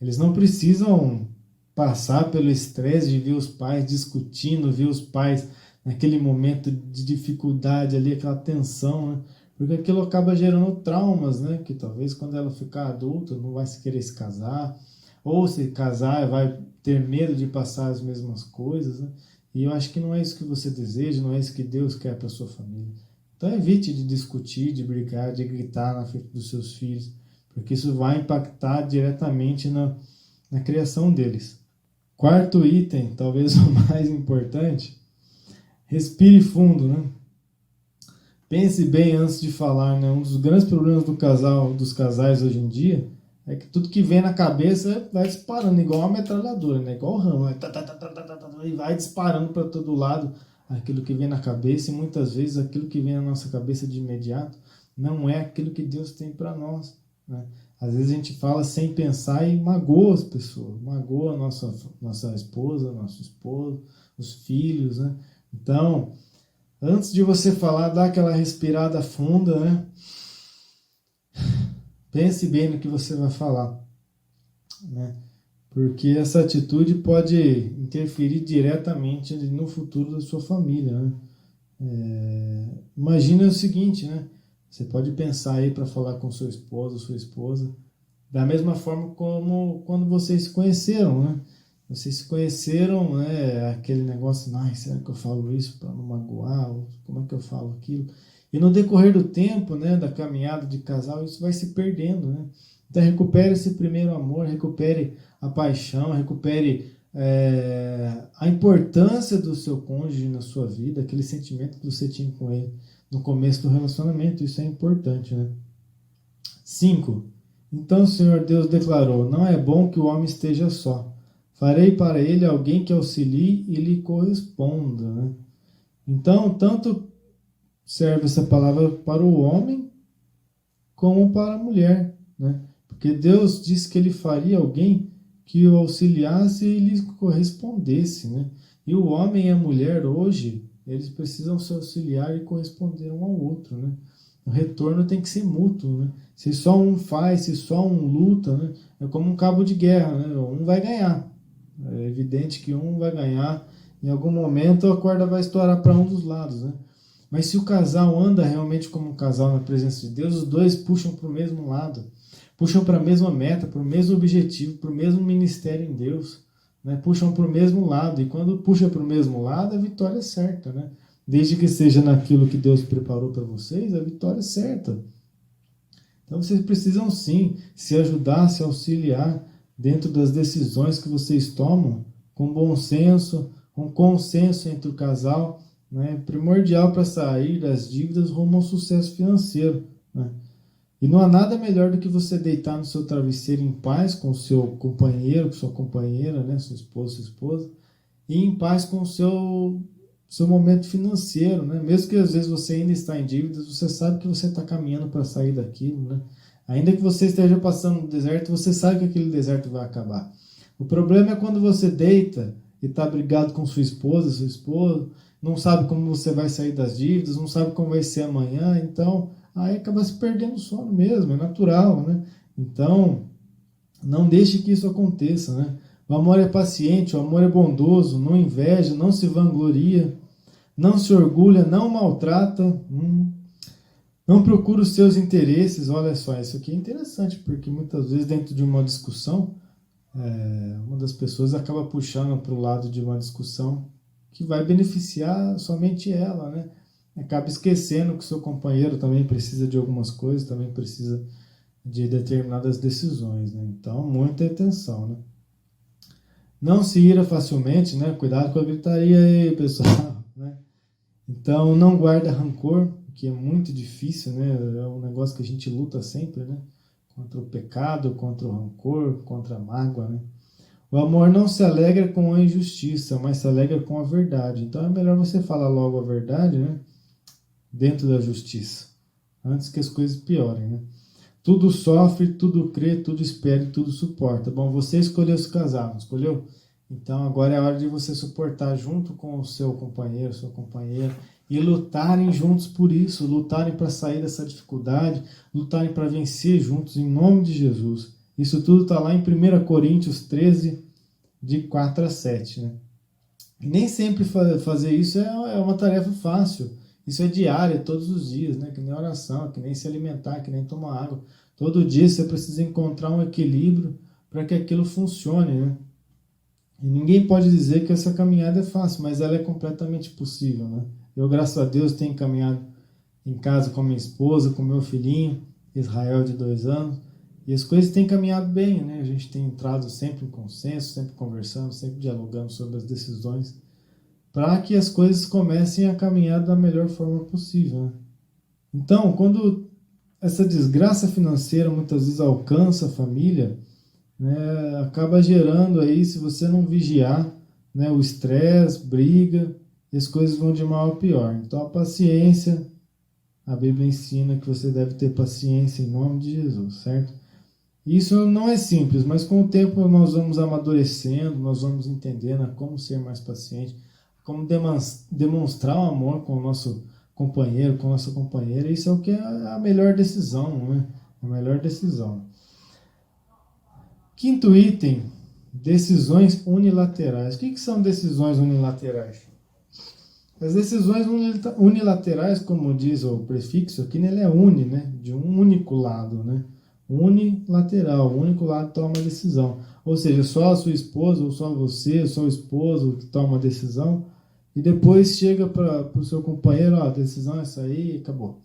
eles não precisam passar pelo estresse de ver os pais discutindo, ver os pais naquele momento de dificuldade ali, aquela tensão, né? Porque aquilo acaba gerando traumas, né? Que talvez quando ela ficar adulta não vai se querer se casar, ou se casar vai ter medo de passar as mesmas coisas, né? E eu acho que não é isso que você deseja, não é isso que Deus quer para sua família. Então evite de discutir, de brigar, de gritar na frente dos seus filhos, porque isso vai impactar diretamente na criação deles. Quarto item, talvez o mais importante, respire fundo, né? Pense bem antes de falar, né? Um dos grandes problemas dos casais hoje em dia é que tudo que vem na cabeça vai disparando, igual uma metralhadora, né? Igual o ramo, né? E vai disparando para todo lado aquilo que vem na cabeça, e muitas vezes aquilo que vem na nossa cabeça de imediato não é aquilo que Deus tem para nós, né? Às vezes a gente fala sem pensar e magoa as pessoas, magoa a nossa esposa, nosso esposo, os filhos, né? Então, antes de você falar, dá aquela respirada funda, né? Pense bem no que você vai falar, né? Porque essa atitude pode interferir diretamente no futuro da sua família, né? Imagina o seguinte, né? Você pode pensar aí para falar com seu esposo, sua esposa, da mesma forma como quando vocês se conheceram, né? Vocês se conheceram, né? Aquele negócio, será que eu falo isso para não magoar? Ou como é que eu falo aquilo? E no decorrer do tempo, né, da caminhada de casal, isso vai se perdendo, né? Então recupere esse primeiro amor, recupere a paixão, recupere a importância do seu cônjuge na sua vida, aquele sentimento que você tinha com ele no começo do relacionamento, isso é importante, né? 5. Então o Senhor Deus declarou, não é bom que o homem esteja só. Farei para ele alguém que auxilie e lhe corresponda, né? Então, tanto serve essa palavra para o homem como para a mulher, né? Porque Deus disse que ele faria alguém que o auxiliasse e lhe correspondesse, né? E o homem e a mulher hoje, eles precisam se auxiliar e corresponder um ao outro, né? O retorno tem que ser mútuo, né? Se só um faz, se só um luta, né? É como um cabo de guerra, né? Um vai ganhar. É evidente que um vai ganhar. Em algum momento a corda vai estourar para um dos lados, né? Mas se o casal anda realmente como um casal na presença de Deus, os dois puxam para o mesmo lado, puxam para a mesma meta, para o mesmo objetivo, para o mesmo ministério em Deus, né? Puxam para o mesmo lado, e quando puxa para o mesmo lado, a vitória é certa, né? Desde que seja naquilo que Deus preparou para vocês, a vitória é certa. Então vocês precisam sim se ajudar, se auxiliar dentro das decisões que vocês tomam, com bom senso, com consenso entre o casal, né? Primordial para sair das dívidas rumo ao sucesso financeiro, né? E não há nada melhor do que você deitar no seu travesseiro em paz com o seu companheiro, com sua companheira, né? Seu esposo, sua esposa, e em paz com o seu momento financeiro, né? Mesmo que às vezes você ainda está em dívidas, você sabe que você está caminhando para sair daquilo, né? Ainda que você esteja passando no deserto, você sabe que aquele deserto vai acabar. O problema é quando você deita e está brigado com sua esposa, seu esposo, não sabe como você vai sair das dívidas, não sabe como vai ser amanhã, então aí acaba se perdendo o sono mesmo, é natural, né? Então, não deixe que isso aconteça, né? O amor é paciente, o amor é bondoso, não inveja, não se vangloria, não se orgulha, não maltrata, não procura os seus interesses. Olha só, isso aqui é interessante, porque muitas vezes dentro de uma discussão, uma das pessoas acaba puxando para o lado de uma discussão que vai beneficiar somente ela, né? Acaba esquecendo que o seu companheiro também precisa de algumas coisas, também precisa de determinadas decisões, né? Então, muita atenção, né? Não se ira facilmente, né? Cuidado com a gritaria aí, pessoal, né? Então, não guarda rancor, que é muito difícil, né? É um negócio que a gente luta sempre, né? Contra o pecado, contra o rancor, contra a mágoa, né? O amor não se alegra com a injustiça, mas se alegra com a verdade. Então, é melhor você falar logo a verdade, né? Dentro da justiça, antes que as coisas piorem, né? Tudo sofre, tudo crê, tudo espera e tudo suporta. Bom, você escolheu se casar, não escolheu? Então agora é a hora de você suportar junto com o seu companheiro, sua companheira, e lutarem juntos por isso, lutarem para sair dessa dificuldade, lutarem para vencer juntos em nome de Jesus. Isso tudo está lá em 1 Coríntios 13, de 4 a 7, né? E nem sempre fazer isso é uma tarefa fácil. Isso é diário, todos os dias, né? Que nem oração, que nem se alimentar, que nem tomar água. Todo dia você precisa encontrar um equilíbrio para que aquilo funcione, né? E ninguém pode dizer que essa caminhada é fácil, mas ela é completamente possível, né? Eu, graças a Deus, tenho caminhado em casa com minha esposa, com meu filhinho, Israel de 2 anos, e as coisas têm caminhado bem, né? A gente tem entrado sempre em consenso, sempre conversando, sempre dialogando sobre as decisões, para que as coisas comecem a caminhar da melhor forma possível, né? Então, quando essa desgraça financeira muitas vezes alcança a família, né, acaba gerando aí, se você não vigiar, né, o estresse, briga, e as coisas vão de mal a pior. Então, a paciência, a Bíblia ensina que você deve ter paciência em nome de Jesus, certo? Isso não é simples, mas com o tempo nós vamos amadurecendo, nós vamos entendendo como ser mais paciente, como demonstrar o amor com o nosso companheiro, com a nossa companheira. Isso é o que é a melhor decisão, né? A melhor decisão. Quinto item, decisões unilaterais. O que são decisões unilaterais? As decisões unilaterais, como diz o prefixo aqui, ele é uni, né? De um único lado, né? Unilateral, o único lado toma a decisão. Ou seja, só a sua esposa, ou só você, só o esposo que toma a decisão, e depois chega para o seu companheiro, ó, a decisão é essa aí, e acabou.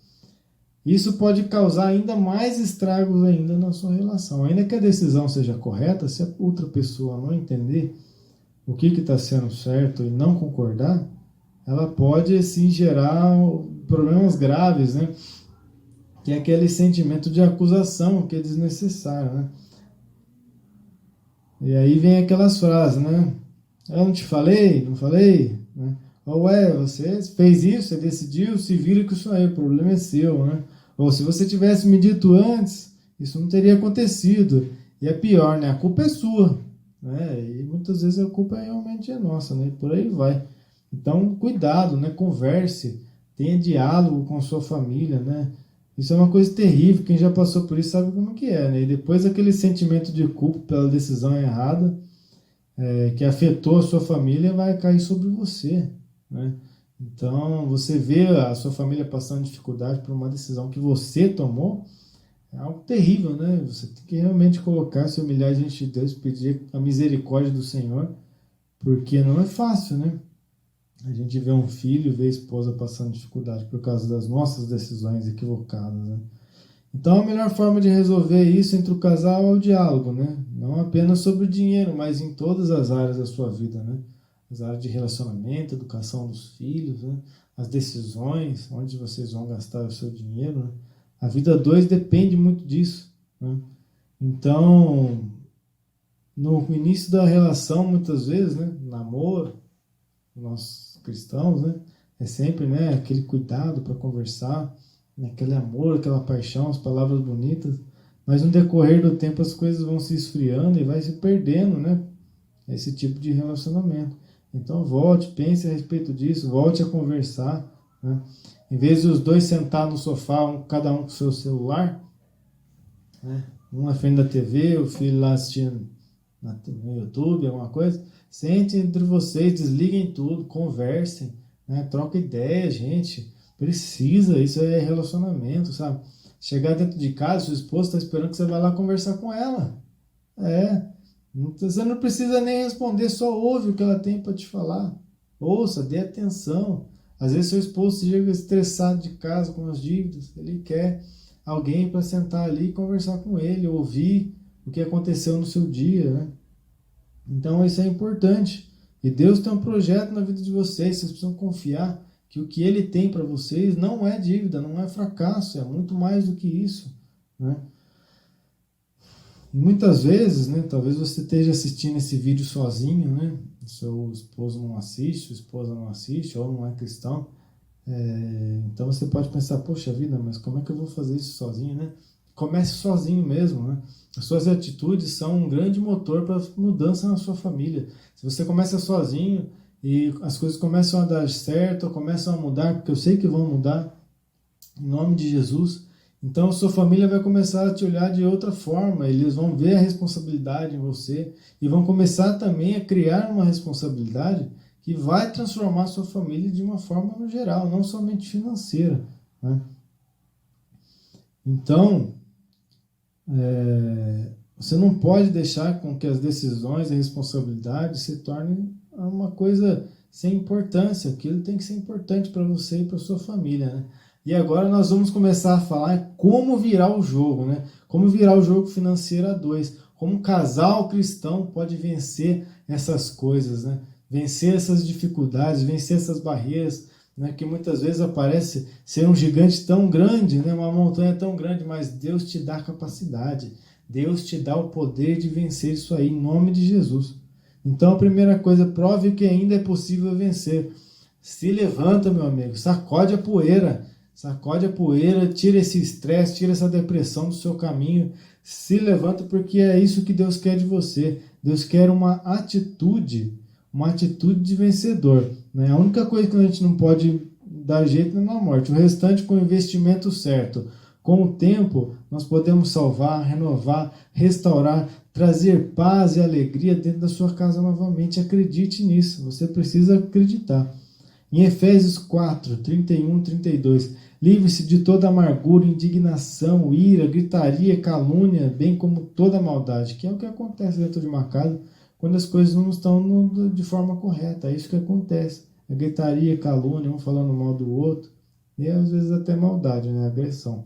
Isso pode causar ainda mais estragos ainda na sua relação. Ainda que a decisão seja correta, se a outra pessoa não entender o que está sendo certo e não concordar, ela pode assim gerar problemas graves, né? Que é aquele sentimento de acusação que é desnecessário, né? E aí vem aquelas frases, né? Eu não te falei, não falei, né? Ou você fez isso, você decidiu, se vira que isso aí, o problema é seu, né? Ou se você tivesse me dito antes, isso não teria acontecido. E é pior, né? A culpa é sua, né? E muitas vezes a culpa realmente é nossa, né? E por aí vai. Então, cuidado, né? Converse, tenha diálogo com sua família, né? Isso é uma coisa terrível, quem já passou por isso sabe como que é, né? E depois aquele sentimento de culpa pela decisão errada, que afetou a sua família, vai cair sobre você, né? Então, você vê a sua família passando dificuldade por uma decisão que você tomou, é algo terrível, né? Você tem que realmente colocar, se humilhar diante de Deus, pedir a misericórdia do Senhor, porque não é fácil, né? A gente vê um filho, vê a esposa passando dificuldade por causa das nossas decisões equivocadas, né? Então, a melhor forma de resolver isso entre o casal é o diálogo, né? Não apenas sobre o dinheiro, mas em todas as áreas da sua vida, né? As áreas de relacionamento, educação dos filhos, né? As decisões, onde vocês vão gastar o seu dinheiro, né? A vida 2 depende muito disso, né? Então, no início da relação, muitas vezes, né? Namoro, nós cristãos, né? É sempre, né, aquele cuidado para conversar, né, aquele amor, aquela paixão, as palavras bonitas, mas no decorrer do tempo as coisas vão se esfriando e vai se perdendo, né, esse tipo de relacionamento. Então volte, pense a respeito disso, volte a conversar, né? Em vez de os dois sentar no sofá, cada um com o seu celular, né, um na frente da TV, o filho lá assistindo no YouTube, alguma coisa, sente entre vocês, desliguem tudo, conversem, né? Troca ideia, gente. Precisa, isso é relacionamento, sabe? Chegar dentro de casa, sua esposa está esperando que você vá lá conversar com ela. Você não precisa nem responder, só ouve o que ela tem para te falar. Ouça, dê atenção. Às vezes seu esposo chega estressado de casa com as dívidas, ele quer alguém para sentar ali e conversar com ele, ouvir o que aconteceu no seu dia, né? Então isso é importante. E Deus tem um projeto na vida de vocês precisam confiar que o que Ele tem para vocês não é dívida, não é fracasso, é muito mais do que isso, né? Muitas vezes, né, talvez você esteja assistindo esse vídeo sozinho, né? Seu esposo não assiste, sua esposa não assiste, ou não é cristão. Então você pode pensar, poxa vida, mas como é que eu vou fazer isso sozinho, né? Comece sozinho mesmo, né? As suas atitudes são um grande motor para mudança na sua família. Se você começa sozinho e as coisas começam a dar certo, começam a mudar, porque eu sei que vão mudar, em nome de Jesus, então sua família vai começar a te olhar de outra forma, eles vão ver a responsabilidade em você e vão começar também a criar uma responsabilidade que vai transformar a sua família de uma forma no geral, não somente financeira, né? Então, você não pode deixar com que as decisões e responsabilidades se tornem uma coisa sem importância. Aquilo tem que ser importante para você e para sua família, né? E agora nós vamos começar a falar como virar o jogo, né? Como virar o jogo financeiro a dois. Como um casal cristão pode vencer essas coisas, né? Vencer essas dificuldades, vencer essas barreiras, né? Que muitas vezes aparece ser um gigante tão grande, né? Uma montanha tão grande, mas Deus te dá capacidade. Deus te dá o poder de vencer isso aí, em nome de Jesus. Então a primeira coisa, prove que ainda é possível vencer. Se levanta, meu amigo, sacode a poeira, tira esse estresse, tira essa depressão do seu caminho, se levanta porque é isso que Deus quer de você. Deus quer uma atitude de vencedor, né? A única coisa que a gente não pode dar jeito é na morte, o restante com o investimento certo. Com o tempo, nós podemos salvar, renovar, restaurar, trazer paz e alegria dentro da sua casa novamente. Acredite nisso, você precisa acreditar. Em Efésios 4, 31, 32, livre-se de toda amargura, indignação, ira, gritaria, calúnia, bem como toda maldade, que é o que acontece dentro de uma casa quando as coisas não estão de forma correta. É isso que acontece. A gritaria, calúnia, um falando mal do outro, e às vezes até maldade, né? Agressão.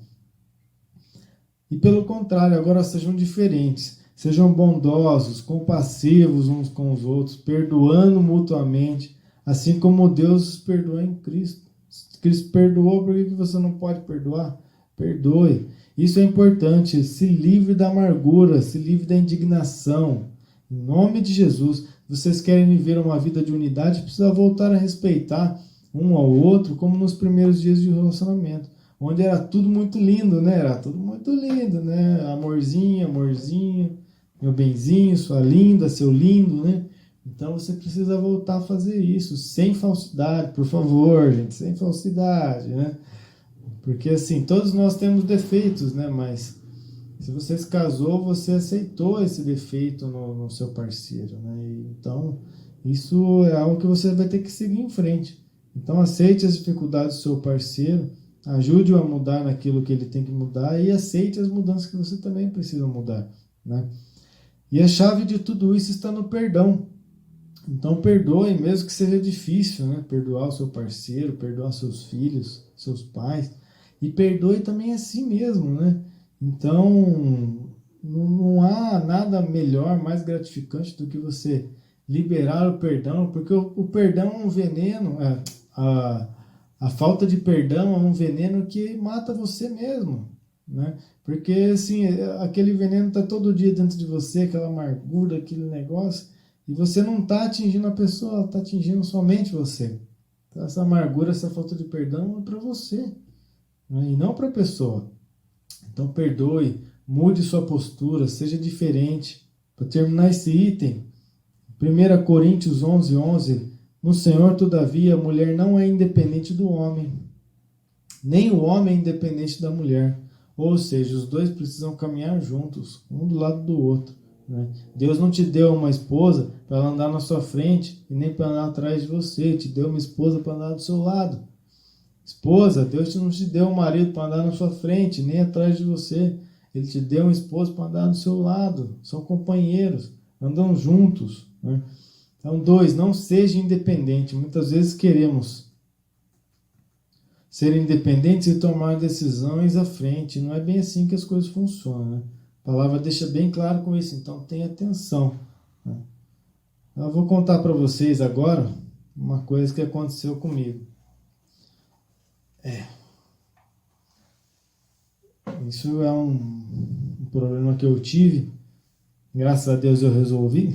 E pelo contrário, agora sejam diferentes. Sejam bondosos, compassivos uns com os outros, perdoando mutuamente, assim como Deus os perdoou em Cristo. Cristo perdoou, por que você não pode perdoar? Perdoe. Isso é importante. Se livre da amargura, se livre da indignação. Em nome de Jesus, vocês querem viver uma vida de unidade, precisa voltar a respeitar um ao outro, como nos primeiros dias de relacionamento, onde era tudo muito lindo, né? Era tudo muito lindo, né? Amorzinho, amorzinho, meu benzinho, sua linda, seu lindo, né? Então você precisa voltar a fazer isso, sem falsidade, por favor, gente, sem falsidade, né? Porque assim, todos nós temos defeitos, né? Mas se você se casou, você aceitou esse defeito no seu parceiro, né? Então, isso é algo que você vai ter que seguir em frente. Então, aceite as dificuldades do seu parceiro, ajude-o a mudar naquilo que ele tem que mudar e aceite as mudanças que você também precisa mudar, né? E a chave de tudo isso está no perdão. Então, perdoe, mesmo que seja difícil, né? Perdoar o seu parceiro, perdoar seus filhos, seus pais, e perdoe também a si mesmo, né? Então, não há nada melhor, mais gratificante do que você liberar o perdão, porque o perdão é um veneno, a falta de perdão é um veneno que mata você mesmo, né? Porque assim, aquele veneno está todo dia dentro de você, aquela amargura, aquele negócio, e você não está atingindo a pessoa, está atingindo somente você. Então, essa amargura, essa falta de perdão é para você, né? E não para a pessoa. Então perdoe, mude sua postura, seja diferente. Para terminar esse item, 1 Coríntios 11, 11, no Senhor, todavia, a mulher não é independente do homem, nem o homem é independente da mulher. Ou seja, os dois precisam caminhar juntos, um do lado do outro, né? Deus não te deu uma esposa para ela andar na sua frente e nem para andar atrás de você. Te deu uma esposa para andar do seu lado. Esposa, Deus não te deu um marido para andar na sua frente, nem atrás de você. Ele te deu um esposo para andar do seu lado. São companheiros, andam juntos, né? Então, 2, não seja independente. Muitas vezes queremos ser independentes e tomar decisões à frente. Não é bem assim que as coisas funcionam, né? A palavra deixa bem claro com isso, então tenha atenção, né? Eu vou contar para vocês agora uma coisa que aconteceu comigo. Isso é um problema que eu tive. Graças a Deus eu resolvi.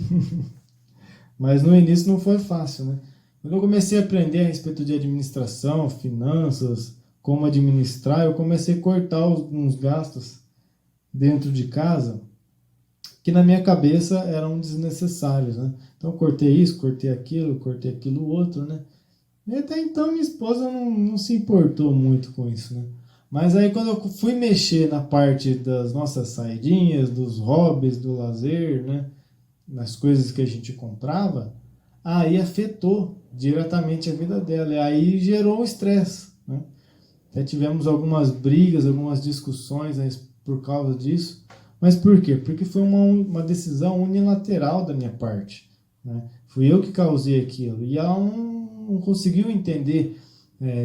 Mas no início não foi fácil, né? Quando eu comecei a aprender a respeito de administração, finanças, como administrar, eu comecei a cortar uns gastos dentro de casa que na minha cabeça eram desnecessários, né? Então eu cortei isso, cortei aquilo outro, né? E até então minha esposa não se importou muito com isso, né? Mas aí quando eu fui mexer na parte das nossas saidinhas, dos hobbies, do lazer, né? Nas coisas que a gente comprava, aí afetou diretamente a vida dela. E aí gerou um estresse, né? Até tivemos algumas brigas, algumas discussões por causa disso. Mas por quê? Porque foi uma decisão unilateral da minha parte, né? Fui eu que causei aquilo. E ela não conseguiu entender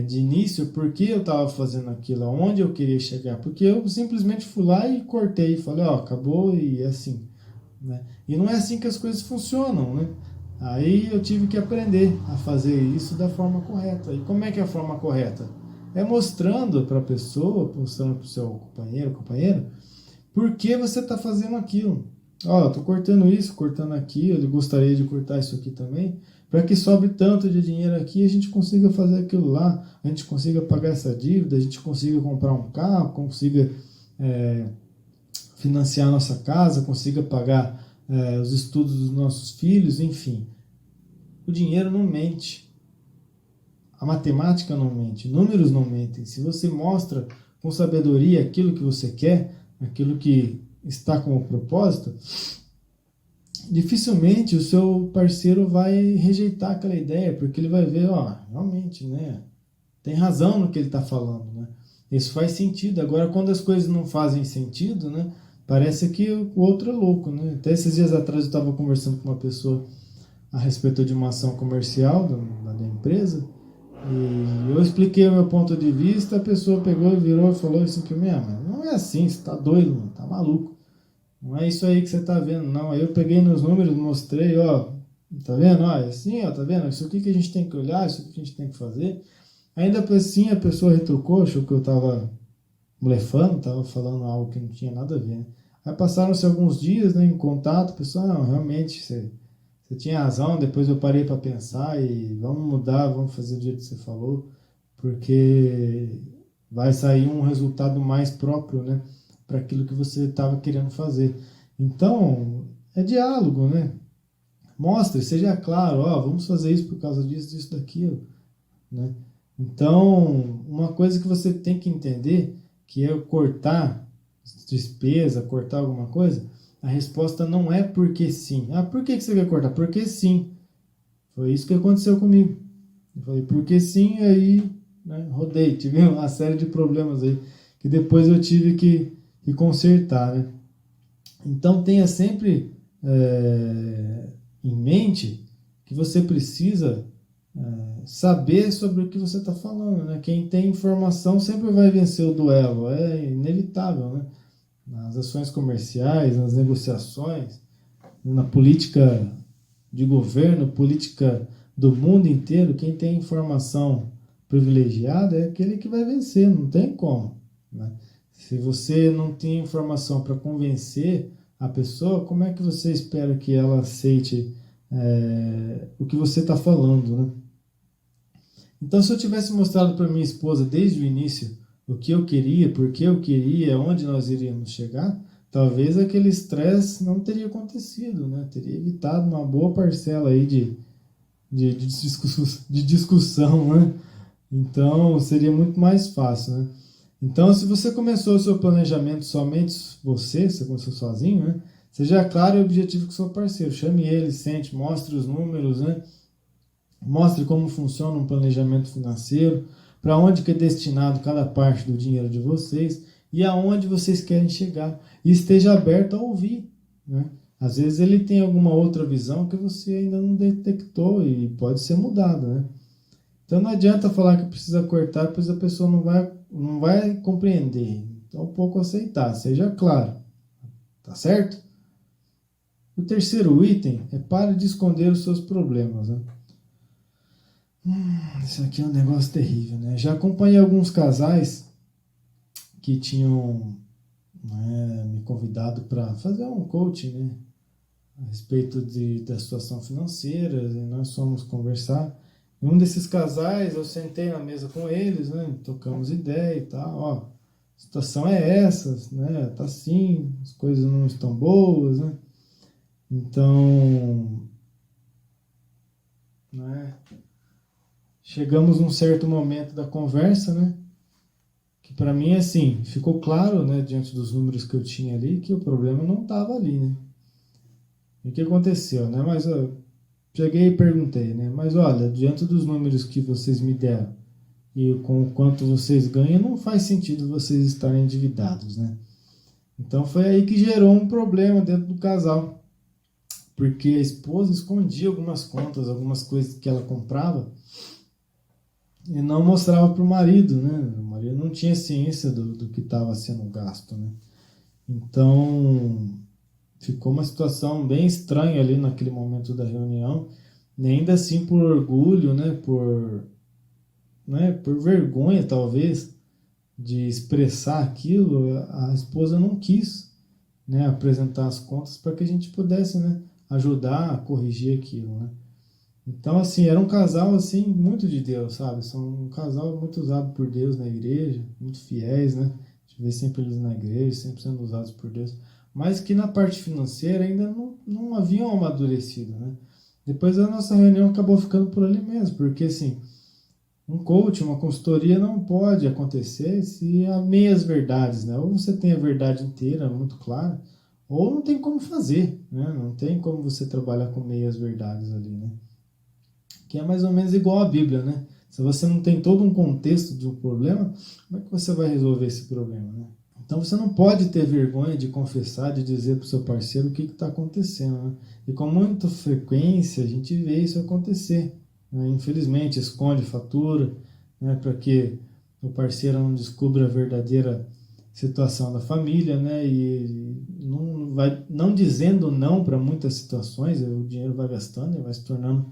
de início por que eu estava fazendo aquilo, aonde eu queria chegar. Porque eu simplesmente fui lá e cortei. Falei, ó, acabou e é assim, né? E não é assim que as coisas funcionam, né? Aí eu tive que aprender a fazer isso da forma correta. E como é que é a forma correta? É mostrando para a pessoa, mostrando para o seu companheira, por que você está fazendo aquilo. Ó, estou cortando isso, cortando aquilo, eu gostaria de cortar isso aqui também, para que sobre tanto de dinheiro aqui, a gente consiga fazer aquilo lá, a gente consiga pagar essa dívida, a gente consiga comprar um carro, consiga financiar a nossa casa, consiga pagar os estudos dos nossos filhos, enfim. O dinheiro não mente. A matemática não mente, números não mentem. Se você mostra com sabedoria aquilo que você quer, aquilo que está como propósito, dificilmente o seu parceiro vai rejeitar aquela ideia, porque ele vai ver, ó, realmente, né, tem razão no que ele está falando, né? Isso faz sentido. Agora, quando as coisas não fazem sentido, né, parece que o outro é louco, né? Até esses dias atrás eu estava conversando com uma pessoa a respeito de uma ação comercial da minha empresa, e eu expliquei o meu ponto de vista, a pessoa pegou e virou e falou assim que não é assim, você tá doido, mano, tá maluco. Não é isso aí que você tá vendo, não. Aí eu peguei nos números, mostrei, ó, tá vendo? Ó, é assim, ó, tá vendo? Isso aqui que a gente tem que olhar, isso aqui que a gente tem que fazer. Ainda assim a pessoa retrucou, achou que eu tava blefando, tava falando algo que não tinha nada a ver, né? Aí passaram-se alguns dias, né, em contato, a pessoa, não, realmente, você tinha razão, depois eu parei para pensar e vamos mudar, vamos fazer do jeito que você falou, porque vai sair um resultado mais próprio, né, para aquilo que você estava querendo fazer. Então, é diálogo, né? Mostre, seja claro, ó, vamos fazer isso por causa disso, disso, daquilo, né? Então, uma coisa que você tem que entender, que é cortar despesa, cortar alguma coisa, a resposta não é porque sim. Ah, por que você quer cortar? Porque sim. Foi isso que aconteceu comigo. Eu falei, porque sim, aí, né, rodei. Tive uma série de problemas aí que depois eu tive que consertar, né? Então tenha sempre em mente que você precisa saber sobre o que você está falando, né? Quem tem informação sempre vai vencer o duelo. É inevitável, né? Nas ações comerciais, nas negociações, na política de governo, política do mundo inteiro, quem tem informação privilegiada é aquele que vai vencer, não tem como, né? Se você não tem informação para convencer a pessoa, como é que você espera que ela aceite o que você está falando, né? Então, se eu tivesse mostrado para minha esposa desde o início o que eu queria, por que eu queria, onde nós iríamos chegar, talvez aquele estresse não teria acontecido, né? Teria evitado uma boa parcela aí de discussão, né? Então, seria muito mais fácil, né? Então, se você começou o seu planejamento somente você começou sozinho, né? Seja claro e objetivo com o seu parceiro. Chame ele, sente, mostre os números, né? Mostre como funciona um planejamento financeiro, para onde que é destinado cada parte do dinheiro de vocês e aonde vocês querem chegar. E esteja aberto a ouvir, né? Às vezes ele tem alguma outra visão que você ainda não detectou e pode ser mudada, né? Então não adianta falar que precisa cortar, pois a pessoa não vai compreender. Então, um pouco aceitar, seja claro. Tá certo? O terceiro item é pare de esconder os seus problemas, né? Isso aqui é um negócio terrível, né? Já acompanhei alguns casais que tinham, né, me convidado para fazer um coaching, né, a respeito da situação financeira, e nós fomos conversar. E um desses casais, eu sentei na mesa com eles, né, tocamos ideia e tal, ó, a situação é essa, né, tá assim, as coisas não estão boas, né, então, né, chegamos num certo momento da conversa, né, que para mim, assim, ficou claro, né, diante dos números que eu tinha ali, que o problema não estava ali, né. E o que aconteceu, né? Mas eu cheguei e perguntei, né? Mas olha, diante dos números que vocês me deram e com o quanto vocês ganham, não faz sentido vocês estarem endividados, né? Então foi aí que gerou um problema dentro do casal, porque a esposa escondia algumas contas, algumas coisas que ela comprava e não mostrava para o marido, né? O marido não tinha ciência do que estava sendo gasto, né? Então ficou uma situação bem estranha ali naquele momento da reunião, e ainda assim por orgulho, por vergonha talvez de expressar aquilo, a esposa não quis, né, apresentar as contas para que a gente pudesse, né, ajudar a corrigir aquilo, né. Então, assim, era um casal, assim, muito de Deus, sabe? São um casal muito usado por Deus na igreja, muito fiéis, né? A gente vê sempre eles na igreja, sempre sendo usados por Deus. Mas que na parte financeira ainda não haviam amadurecido, né? Depois a nossa reunião acabou ficando por ali mesmo, porque, assim, um coach, uma consultoria não pode acontecer se há meias verdades, né? Ou você tem a verdade inteira, muito clara, ou não tem como fazer, né? Não tem como você trabalhar com meias verdades ali, né? Que é mais ou menos igual à Bíblia, né? Se você não tem todo um contexto de um problema, como é que você vai resolver esse problema, né? Então você não pode ter vergonha de confessar, de dizer para o seu parceiro o que está acontecendo, né? E com muita frequência a gente vê isso acontecer, né? Infelizmente, esconde fatura, né? Para que o parceiro não descubra a verdadeira situação da família, né? E não dizendo não para muitas situações, o dinheiro vai gastando e vai se tornando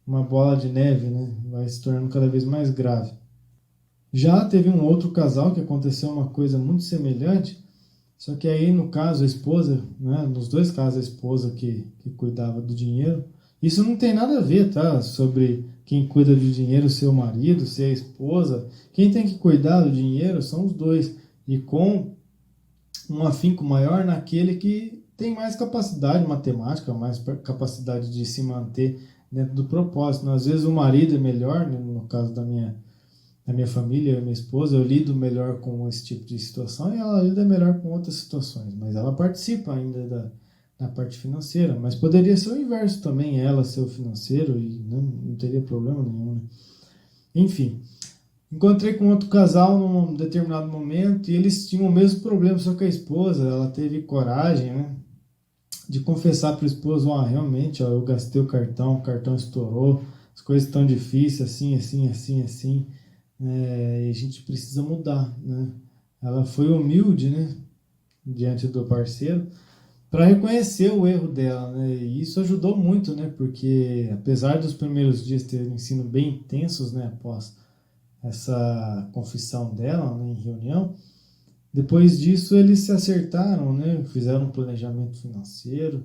uma bola de neve, né? Vai se tornando cada vez mais grave. Já teve um outro casal que aconteceu uma coisa muito semelhante, só que aí no caso a esposa, né? Nos dois casos a esposa que cuidava do dinheiro. Isso não tem nada a ver, tá? Sobre quem cuida do dinheiro, seu marido, se é a esposa. Quem tem que cuidar do dinheiro são os dois. E com um afinco maior naquele que tem mais capacidade matemática, mais capacidade de se manter dentro do propósito. Às vezes o marido é melhor, né? No caso da minha família, minha esposa, eu lido melhor com esse tipo de situação e ela lida melhor com outras situações, mas ela participa ainda da parte financeira, mas poderia ser o inverso também, ela ser o financeiro e não teria problema nenhum, né? Enfim, encontrei com outro casal num determinado momento e eles tinham o mesmo problema, só que a esposa, ela teve coragem, né, de confessar para o esposo, realmente, eu gastei o cartão estourou, as coisas estão difíceis, assim, assim, assim, assim, e a gente precisa mudar, né? Ela foi humilde, né, diante do parceiro, para reconhecer o erro dela, né? E isso ajudou muito, né? Porque apesar dos primeiros dias terem sido bem intensos, né, após essa confissão dela, né, em reunião, depois disso eles se acertaram, né? Fizeram um planejamento financeiro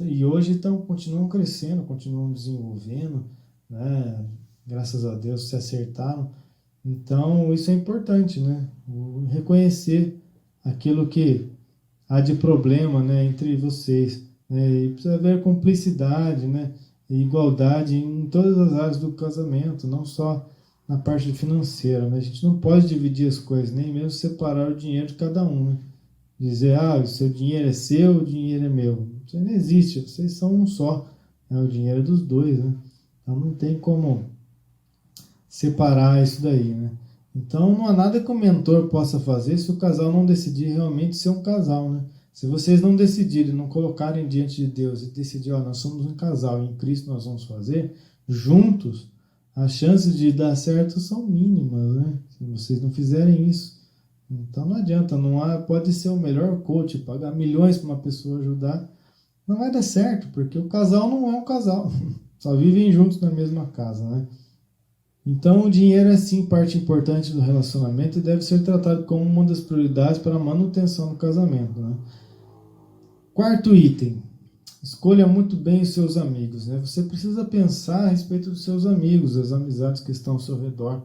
e hoje continuam crescendo, continuam desenvolvendo, né? Graças a Deus se acertaram. Então isso é importante, né? Reconhecer aquilo que há de problema, né, entre vocês, né? E precisa haver cumplicidade, né, e igualdade em todas as áreas do casamento, não só na parte financeira, né? A gente não pode dividir as coisas, nem mesmo separar o dinheiro de cada um, né? dizer, o seu dinheiro é seu, o dinheiro é meu. Isso não existe, vocês são um só. O dinheiro é dos dois, né? Então não tem como separar isso daí, né? Então não há nada que o mentor possa fazer se o casal não decidir realmente ser um casal, né? Se vocês não decidirem, não colocarem diante de Deus e decidir, nós somos um casal e em Cristo nós vamos fazer, juntos, as chances de dar certo são mínimas, né? Se vocês não fizerem isso. Então não adianta, pode ser o melhor coach, pagar milhões para uma pessoa ajudar, não vai dar certo, porque o casal não é um casal, só vivem juntos na mesma casa, né? Então o dinheiro é sim parte importante do relacionamento e deve ser tratado como uma das prioridades para a manutenção do casamento, né? Quarto item, escolha muito bem os seus amigos, né? Você precisa pensar a respeito dos seus amigos, das amizades que estão ao seu redor.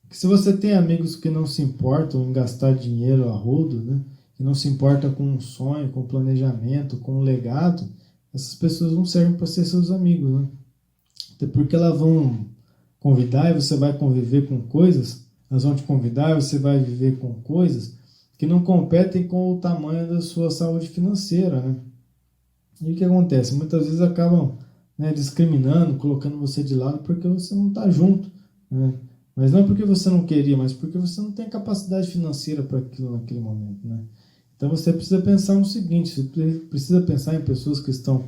Porque se você tem amigos que não se importam em gastar dinheiro a rodo, né? Que não se importam com um sonho, com planejamento, com um legado, essas pessoas não servem para ser seus amigos, né? Até porque elas vão convidar e você vai conviver com coisas, elas vão te convidar e você vai viver com coisas que não competem com o tamanho da sua saúde financeira, né? E o que acontece? Muitas vezes acabam, né, discriminando, colocando você de lado porque você não está junto, né? Mas não porque você não queria, mas porque você não tem capacidade financeira para aquilo naquele momento, né? Então você precisa pensar no seguinte, você precisa pensar em pessoas que estão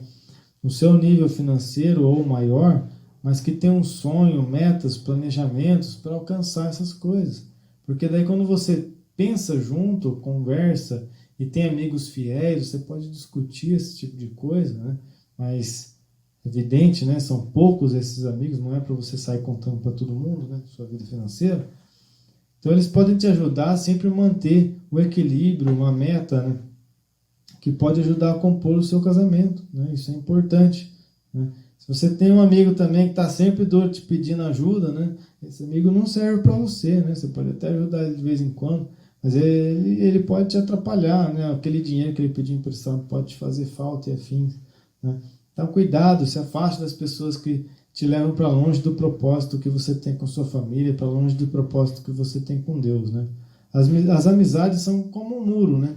no seu nível financeiro ou maior, mas que tem um sonho, metas, planejamentos para alcançar essas coisas. Porque daí quando você pensa junto, conversa e tem amigos fiéis, você pode discutir esse tipo de coisa, né? Mas evidente, né? São poucos esses amigos, não é para você sair contando para todo mundo, né? Sua vida financeira. Então eles podem te ajudar a sempre manter o equilíbrio, uma meta, né? Que pode ajudar a compor o seu casamento, né? Isso é importante, né? Se você tem um amigo também que está sempre te pedindo ajuda, né? Esse amigo não serve para você, né? Você pode até ajudar ele de vez em quando, mas ele pode te atrapalhar, né? Aquele dinheiro que ele pediu emprestado pode te fazer falta e afins, né? Então cuidado, se afaste das pessoas que te levam para longe do propósito que você tem com sua família, para longe do propósito que você tem com Deus, né? As amizades são como um muro, né?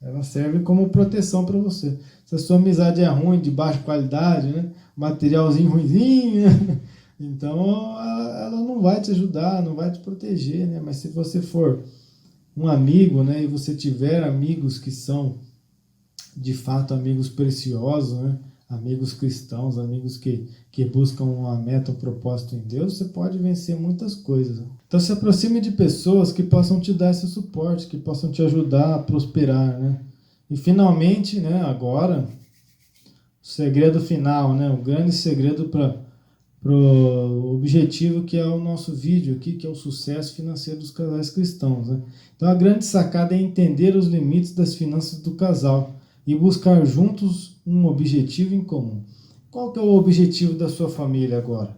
Ela serve como proteção para você. Se a sua amizade é ruim, de baixa qualidade, né? Materialzinho ruimzinho, né? Então ela não vai te ajudar, não vai te proteger, né? Mas se você for um amigo, né? E você tiver amigos que são de fato amigos preciosos, né? Amigos cristãos, amigos que buscam uma meta, um propósito em Deus, você pode vencer muitas coisas, né? Então se aproxime de pessoas que possam te dar esse suporte, que possam te ajudar a prosperar, né? E finalmente, né, agora, o segredo final, né, o grande segredo para o objetivo que é o nosso vídeo aqui, que é o sucesso financeiro dos casais cristãos, né? Então a grande sacada é entender os limites das finanças do casal e buscar juntos um objetivo em comum. Qual que é o objetivo da sua família agora?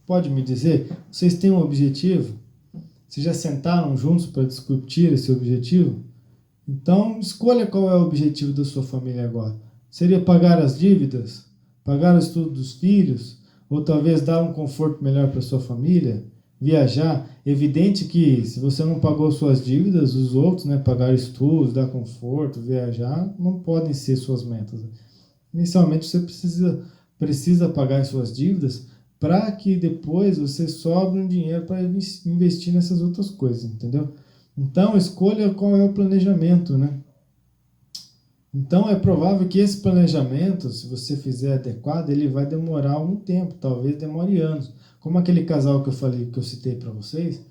Pode me dizer? Vocês têm um objetivo? Vocês já sentaram juntos para discutir esse objetivo? Então, escolha qual é o objetivo da sua família agora. Seria pagar as dívidas? Pagar o estudo dos filhos? Ou talvez dar um conforto melhor para sua família? Viajar? Evidente que se você não pagou suas dívidas, os outros, né, pagar estudos, dar conforto, viajar, não podem ser suas metas. Inicialmente você precisa pagar suas dívidas para que depois você sobre um dinheiro para investir nessas outras coisas, entendeu? Então escolha qual é o planejamento, né? Então é provável que esse planejamento, se você fizer adequado, ele vai demorar algum tempo, talvez demore anos. Como aquele casal que eu falei, que eu citei para vocês,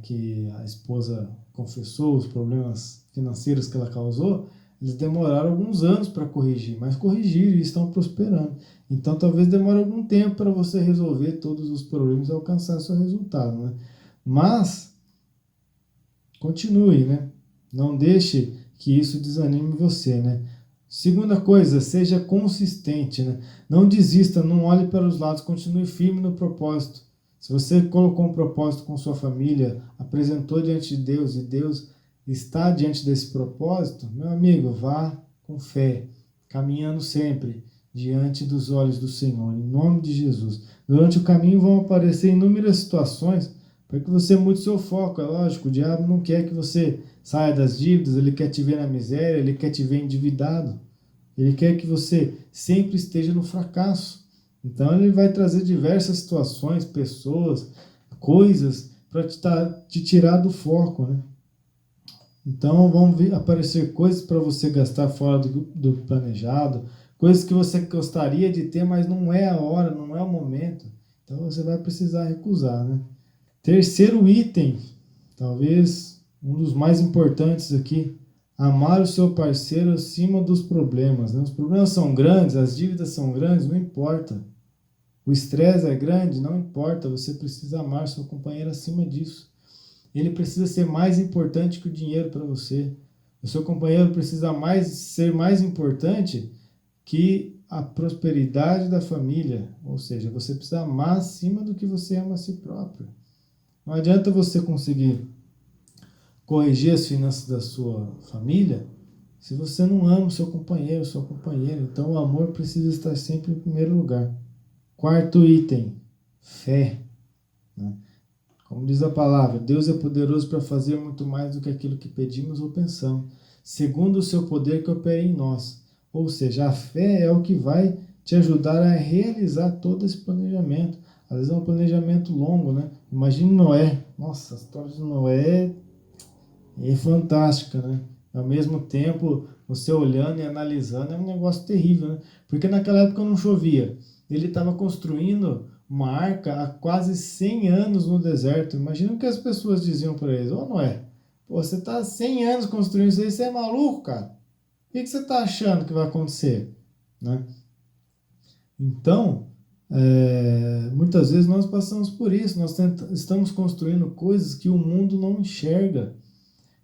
que a esposa confessou os problemas financeiros que ela causou, eles demoraram alguns anos para corrigir, mas corrigiram e estão prosperando. Então talvez demore algum tempo para você resolver todos os problemas e alcançar seu resultado, né? Mas continue, né? Não deixe que isso desanime você, né? Segunda coisa, seja consistente, né? Não desista, não olhe para os lados, continue firme no propósito. Se você colocou um propósito com sua família, apresentou diante de Deus e Deus está diante desse propósito, meu amigo, vá com fé, caminhando sempre diante dos olhos do Senhor, em nome de Jesus. Durante o caminho vão aparecer inúmeras situações para que você mude seu foco. É lógico, o diabo não quer que você saia das dívidas, ele quer te ver na miséria, ele quer te ver endividado. Ele quer que você sempre esteja no fracasso. Então ele vai trazer diversas situações, pessoas, coisas para te tirar do foco, né? Então vão aparecer coisas para você gastar fora do planejado, coisas que você gostaria de ter, mas não é a hora, não é o momento. Então você vai precisar recusar, né? Terceiro item, talvez um dos mais importantes aqui, amar o seu parceiro acima dos problemas, né? Os problemas são grandes, as dívidas são grandes, não importa. O estresse é grande, não importa, você precisa amar seu companheiro acima disso. Ele precisa ser mais importante que o dinheiro para você. O seu companheiro precisa ser mais importante que a prosperidade da família. Ou seja, você precisa amar acima do que você ama a si próprio. Não adianta você conseguir corrigir as finanças da sua família se você não ama o seu companheiro, sua companheira. Então o amor precisa estar sempre em primeiro lugar. Quarto item, fé. Né? Como diz a palavra, Deus é poderoso para fazer muito mais do que aquilo que pedimos ou pensamos, segundo o seu poder que opera em nós. Ou seja, a fé é o que vai te ajudar a realizar todo esse planejamento. Às vezes é um planejamento longo, né? Imagine Noé. Nossa, a história de Noé é fantástica, né? Ao mesmo tempo, você olhando e analisando, é um negócio terrível, né? Porque naquela época não chovia. Ele estava construindo uma arca há quase 100 anos no deserto. Imagina o que as pessoas diziam para eles. Ô Noé, pô, você está há 100 anos construindo isso aí, você é maluco, cara? O que você está achando que vai acontecer? Né? Então, muitas vezes nós passamos por isso. Nós estamos construindo coisas que o mundo não enxerga.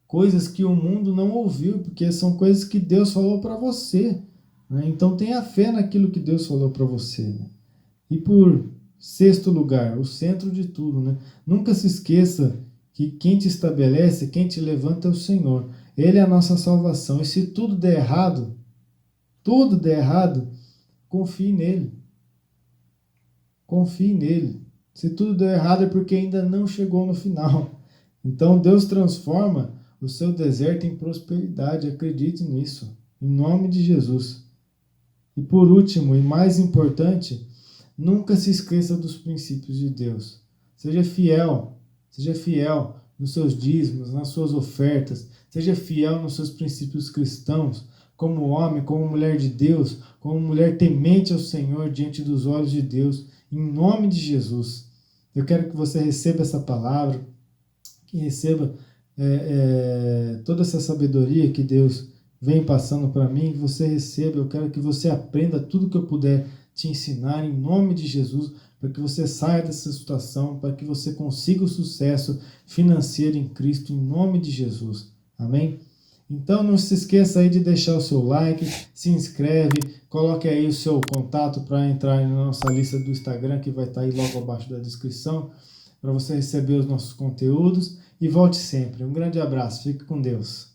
Coisas que o mundo não ouviu, porque são coisas que Deus falou para você. Né? Então tenha fé naquilo que Deus falou para você. Né? E por sexto lugar, o centro de tudo. Né? Nunca se esqueça que quem te estabelece, quem te levanta é o Senhor. Ele é a nossa salvação. E se tudo der errado, confie nele. Confie nele. Se tudo der errado é porque ainda não chegou no final. Então Deus transforma o seu deserto em prosperidade, acredite nisso, em nome de Jesus. E por último, e mais importante, nunca se esqueça dos princípios de Deus. Seja fiel nos seus dízimos, nas suas ofertas, seja fiel nos seus princípios cristãos, como homem, como mulher de Deus, como mulher temente ao Senhor diante dos olhos de Deus, em nome de Jesus. Eu quero que você receba essa palavra, que receba toda essa sabedoria que Deus vem passando para mim, que você receba. Eu quero que você aprenda tudo que eu puder te ensinar em nome de Jesus, para que você saia dessa situação, para que você consiga o sucesso financeiro em Cristo, em nome de Jesus. Amém? Então não se esqueça aí de deixar o seu like, se inscreve, coloque aí o seu contato para entrar na nossa lista do Instagram, que vai estar aí logo abaixo da descrição, para você receber os nossos conteúdos. E volte sempre. Um grande abraço. Fique com Deus.